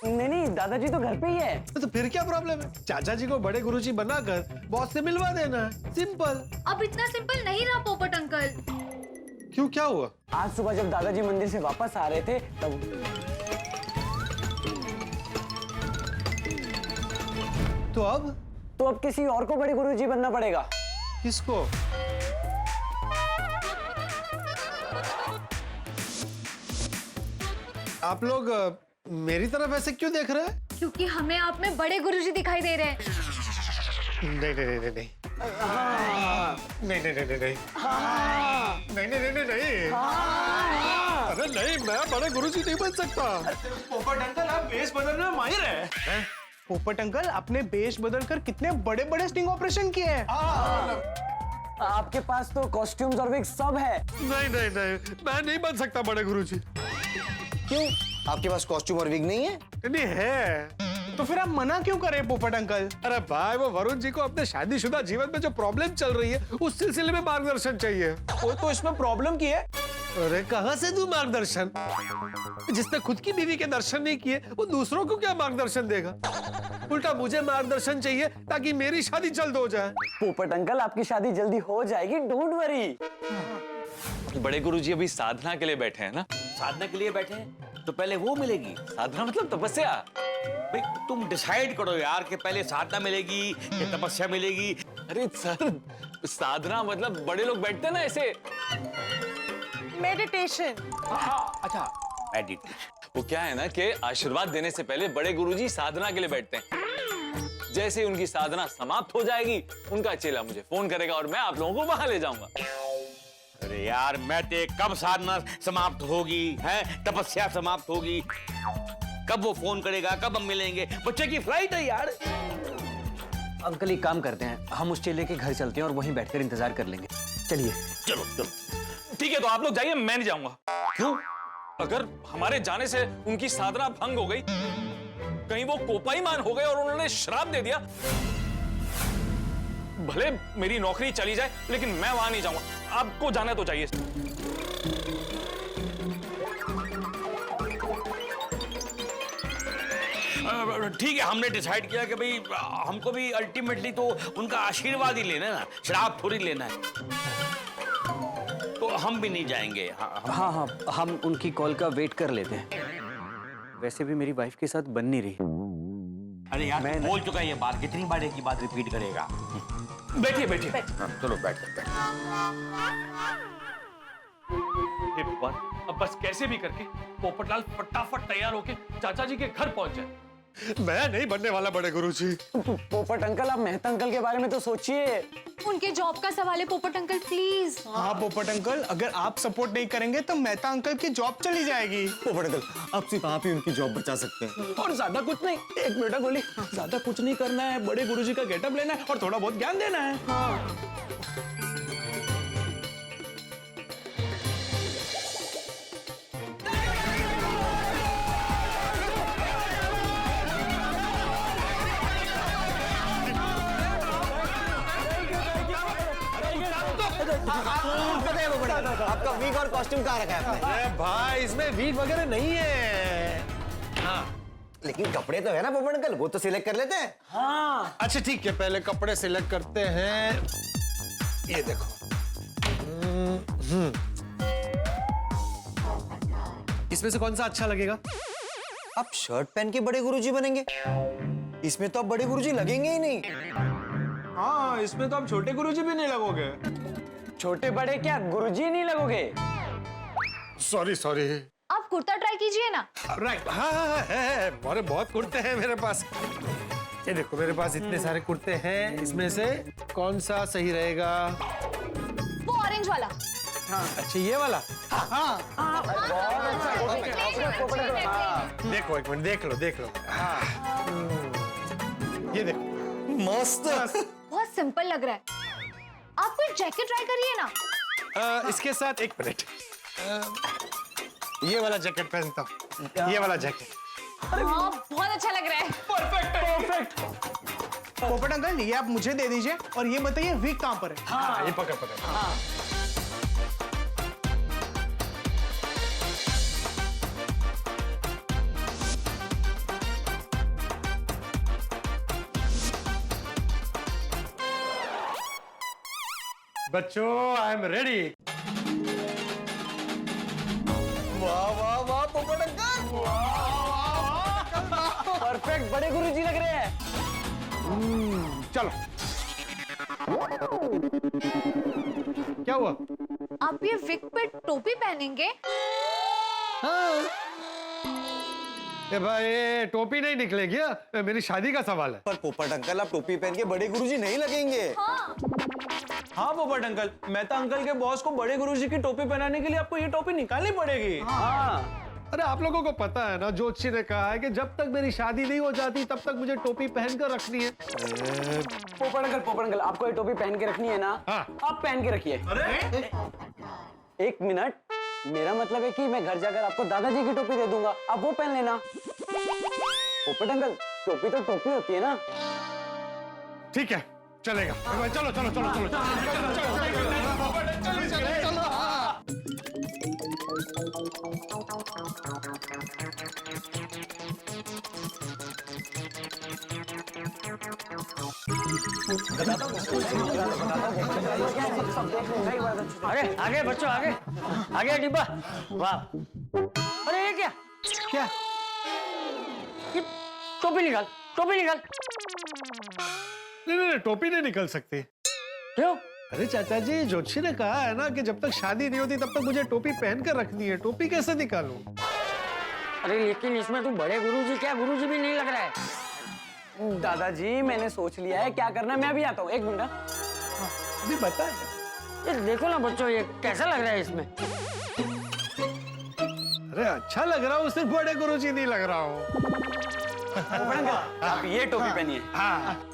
नहीं, दादाजी तो घर पे ही है। तो फिर क्या प्रॉब्लम है? चाचा जी को बड़े गुरुजी बनाकर बॉस से मिलवा देना है, सिंपल। अब इतना सिंपल नहीं रहा पोपट अंकल। क्यों, क्या हुआ? आज सुबह जब दादाजी मंदिर से वापस आ रहे थे तब। तो अब किसी और को बड़े गुरुजी बनना पड़ेगा। किसको? आप लोग मेरी तरफ ऐसे क्यों देख रहे हैं? क्योंकि हमें आप में बड़े गुरुजी दिखाई दे रहे हैं। नहीं नहीं नहीं नहीं नहीं नहीं नहीं नहीं नहीं नहीं नहीं। अरे नहीं, मैं बड़े गुरुजी नहीं बन सकता। पोपट अंकल, आप बेस बदलने में माहिर हैं। पोपट अंकल, आपने बेस बदलकर कितने बड़े बड़े स्टिंग ऑपरेशन किए हैं। आपके पास तो कॉस्ट्यूम्स और विग सब है। नहीं नहीं नहीं, मैं नहीं बन सकता बड़े गुरुजी। क्यों? आपके पास कॉस्ट्यूम और विग नहीं है? नहीं है। तो फिर आप मना क्यों करें पोपट अंकल? अरे भाई, वो वरुण जी को अपने शादीशुदा जीवन में जो प्रॉब्लम चल रही है उस सिलसिले में मार्गदर्शन चाहिए। वो तो इसमें प्रॉब्लम की है। अरे कहाँ से दूं मार्गदर्शन? जिसने खुद की बीवी के दर्शन नहीं किए वो दूसरों को क्या मार्गदर्शन देगा? उल्टा मुझे मार्गदर्शन चाहिए ताकि मेरी शादी जल्द हो जाए। पोपट अंकल, आपकी शादी जल्दी हो जाएगी, डोंट वरी। बड़े गुरुजी अभी साधना के लिए बैठे हैं ना। साधना के लिए बैठे हैं तो पहले वो मिलेगी। साधना मतलब तपस्या। भाई तुम डिसाइड करो यार कि पहले साधना मिलेगी या तपस्या मिलेगी। अरे सर, साधना मतलब बड़े लोग बैठते हैं ना ऐसे। मेडिटेशन। अच्छा, मेडिटेशन। वो क्या है ना कि आशीर्वाद देने से पहले बड़े गुरुजी साधना के लिए बैठते हैं। जैसे ही उनकी साधना समाप्त हो जाएगी, उनका चेला मुझे फोन करेगा और मैं आप लोगों को वहां ले जाऊंगा। अरे यार, मैं ते कब साधना समाप्त होगी है, तपस्या समाप्त होगी, कब वो फोन करेगा, कब हम मिलेंगे? बच्चे की फ्लाइट है यार। अंकल एक काम करते हैं, हम उस चेले के घर चलते हैं और वहीं बैठकर इंतजार कर लेंगे। चलिए। चलो चलो। ठीक है, तो आप लोग जाइए, मैं नहीं जाऊंगा। क्यों? अगर हमारे जाने से उनकी साधना भंग हो गई, कहीं वो कोपाईमान हो गए और उन्होंने श्राप दे दिया, भले मेरी नौकरी चली जाए लेकिन मैं वहां नहीं जाऊंगा। आपको जाना तो चाहिए। ठीक है, हमने डिसाइड किया कि भाई हमको भी अल्टीमेटली तो उनका आशीर्वाद ही लेना है ना, श्राप थोड़ी लेना है। तो हम भी नहीं जाएंगे। हाँ, हम उनकी कॉल का वेट कर लेते हैं। वैसे भी मेरी वाइफ के साथ बन नहीं रही। अरे यार तू बोल चुका है ये बात, कितनी बार एक ही बात रिपीट करेगा? बैठिए बैठिए। हाँ, चलो बैठ। हे भगवान, अब बस कैसे भी करके पोपटलाल फटाफट तैयार होके चाचा जी के घर पहुंच जाए। मैं नहीं बनने वाला बड़े गुरुजी। पोपट अंकल, आप मेहता अंकल के बारे में तो सोचिए। उनके जॉब का सवाल है पोपट अंकल, प्लीज। हाँ पोपट अंकल, अगर आप सपोर्ट नहीं करेंगे तो मेहता अंकल की जॉब चली जाएगी। पोपट अंकल, अब सिर्फ आप ही उनकी जॉब बचा सकते हैं। और ज्यादा कुछ नहीं, एक बेटा गोली, ज्यादा कुछ नहीं करना है, बड़े गुरुजी का गेटअप लेना है और थोड़ा बहुत ज्ञान देना है। आपका वीक और कॉस्ट्यूम कहाँ रखा है आपने? अरे भाई, इसमें वीक वगैरह नहीं है। हाँ, लेकिन कपड़े तो है ना पोपट अंकल, वो तो सिलेक्ट कर लेते हैं। हाँ अच्छा ठीक है, पहले कपड़े सिलेक्ट करते हैं। ये देखो। इसमें से कौन सा अच्छा लगेगा? आप शर्ट पहन के बड़े गुरुजी बनेंगे, इसमें तो आप बड़े गुरुजी लगेंगे ही नहीं। हाँ, इसमें तो आप छोटे गुरुजी भी नहीं लगोगे। छोटे बड़े क्या, गुरुजी नहीं लगोगे? Sorry sorry. आप कुर्ता ट्राई कीजिए ना। राइट, हाँ है। अरे बहुत कुर्ते हैं मेरे पास। ये देखो मेरे पास इतने सारे कुर्ते हैं, इसमें से कौन सा सही रहेगा? वो ऑरेंज वाला। हाँ अच्छा, ये वाला। हाँ देखो एक मिनट, देख लो। हाँ ये देखो, मस्त। बहुत सिंपल लग रहा है। आप कोई जैकेट ट्राई करिए ना। इसके साथ एक मिनट, ये वाला जैकेट पहनता हूँ, ये वाला जैकेट। हाँ, बहुत अच्छा लग रहा है। परफेक्ट। पोपट अंकल, ये आप मुझे दे दीजिए और ये बताइए वीक कहाँ पर है? हाँ ये पकड़। हाँ। बच्चों, आई एम रेडी। वाह पोपट अंकल, परफेक्ट, बड़े गुरुजी लग रहे हैं। चलो। क्या हुआ? आप ये विक पे टोपी पहनेंगे? हाँ। भाई टोपी नहीं निकलेगी, मेरी शादी का सवाल है। पर पोपट अंकल, आप टोपी पहन के बड़े गुरुजी नहीं लगेंगे। हाँ पोपट अंकल, मेहता अंकल के बॉस को बड़े गुरुजी की टोपी पहनाने के लिए आपको ये टोपी निकालनी पड़ेगी। हाँ। अरे आप लोगों को पता है ना, ज्योतिषी ने कहा है कि जब तक मेरी शादी नहीं हो जाती तब तक मुझे टोपी पहनकर रखनी है। पोपट अंकल, आपको ये टोपी पहन के रखनी है ना? हाँ। आप पहन के रखिए। अरे एक मिनट, मेरा मतलब है कि मैं घर जाकर आपको दादाजी की टोपी दे दूंगा, आप वो पहन लेना। पोपट अंकल, टोपी तो टोपी होती है ना? ठीक है, चलेगा। चलो। आगे बच्चों, आगे डिब्बा। वाह, अरे ये क्या? ये टोपी निकाल। नहीं, टोपी नहीं निकल सकती। क्यों? अरे चाचा जी, ज्योतिषी ने कहा है ना कि जब तक शादी नहीं होती तब तक मुझे टोपी पहन कर रखनी है। टोपी कैसे निकालूं? अरे लेकिन इसमें तू बड़े गुरुजी क्या, गुरुजी भी नहीं लग रहा है। दादाजी, मैंने सोच लिया है क्या करना है, मैं अभी आता हूँ, एक मिनट। अभी बता। ये देखो ना बच्चों, ये कैसा लग रहा है इसमें? अरे अच्छा लग रहा हूँ, सिर्फ बड़े गुरुजी नहीं लग रहा हूँ। आप ये टोपी पहनिए। हाँ।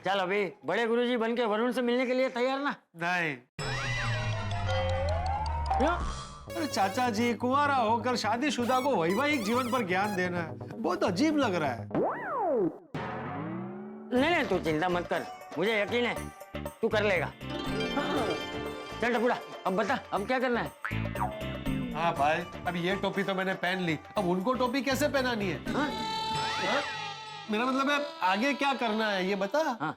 चल अभी बड़े गुरुजी बन के वरुण से मिलने के लिए तैयार ना? नहीं। क्यों? अरे चाचा जी, कुंवारा होकर शादीशुदा को वैवाहिक जीवन पर ज्ञान देना है, बहुत अजीब लग रहा है। नहीं, तू चिंता मत कर, मुझे यकीन है तू कर लेगा। चल टपुड़ा, अब बता, अब क्या करना है? हाँ भाई, अब ये टोपी तो मैंने पहन ली, अब उनको टोपी कैसे पहनानी है? मेरा मतलब है आगे क्या करना है ये बता। हाँ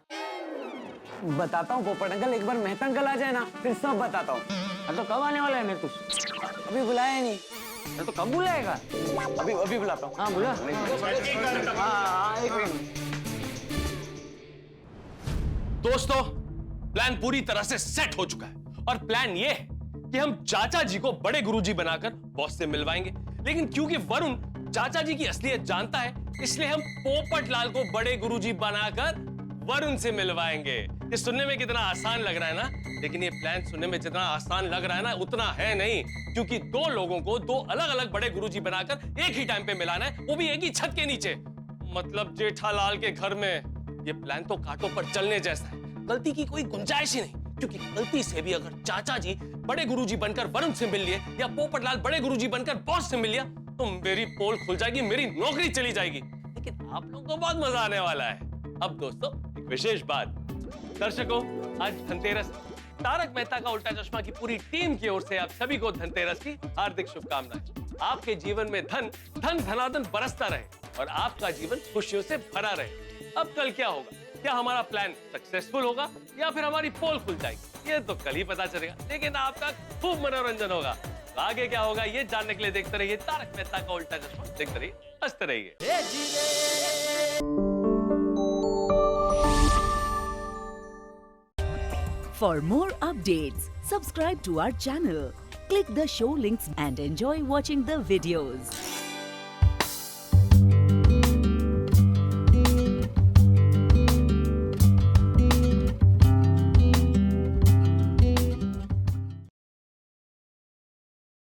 बताता हूँ पोपट अंकल, एक बार मेहता अंकल आ जाए ना फिर सब बताता हूँ। तो कब आने वाला है मैं तू? अभी बुलाया नहीं। तो कब बुलाएगा? अभी बुलाता हूँ। हाँ बुला। हाँ एक मिनट। दोस्तों, प्लान पूरी तरह से सेट हो चुका है और प्लान ये है कि हम चाचा जी को बड़े गुरुजी बनाकर बॉस से मिलवाएंगे। लेकिन क्योंकि वरुण चाचा जी की असलियत जानता है, इसलिए हम पोपटलाल को बड़े गुरुजी बनाकर वरुण से मिलवाएंगे। ये सुनने में कितना आसान लग रहा है ना, लेकिन ये प्लान सुनने में जितना आसान लग रहा है ना उतना है नहीं, क्योंकि दो लोगों को दो अलग अलग बड़े गुरुजी बनाकर एक ही टाइम पे मिलाना है, वो भी एक ही छत के नीचे, मतलब जेठालाल के घर में। ये प्लान तो कांटों पर चलने जैसा है, गलती की कोई गुंजाइश ही नहीं, क्योंकि गलती से भी अगर चाचा जी बड़े गुरुजी बनकर वरुण से मिल लिए या पोपटलाल बड़े गुरुजी बनकर बॉस से मिल लिया तो मेरी पोल खुल जाएगी, मेरी नौकरी चली जाएगी। लेकिन आप लोगों को बहुत मजा आने वाला है। अब दोस्तों एक विशेष बात, दर्शकों आज धनतेरस, तारक मेहता का उल्टा चश्मा की पूरी टीम की ओर से आप सभी को धनतेरस की हार्दिक शुभकामनाएं। आपके जीवन में धन धन धनाधन बरसता रहे और आपका जीवन खुशियों से भरा रहे। अब कल क्या होगा, क्या हमारा प्लान सक्सेसफुल होगा या फिर हमारी पोल खुल जाएगी, ये तो कल ही पता चलेगा, लेकिन आपका खूब मनोरंजन होगा। तो आगे क्या होगा ये जानने के लिए देखते रहिए तारक मेहता का उल्टा चश्मा, देखते रहिए, हंसते रहिए। For more updates, subscribe to our channel, click the show links and enjoy watching the videos.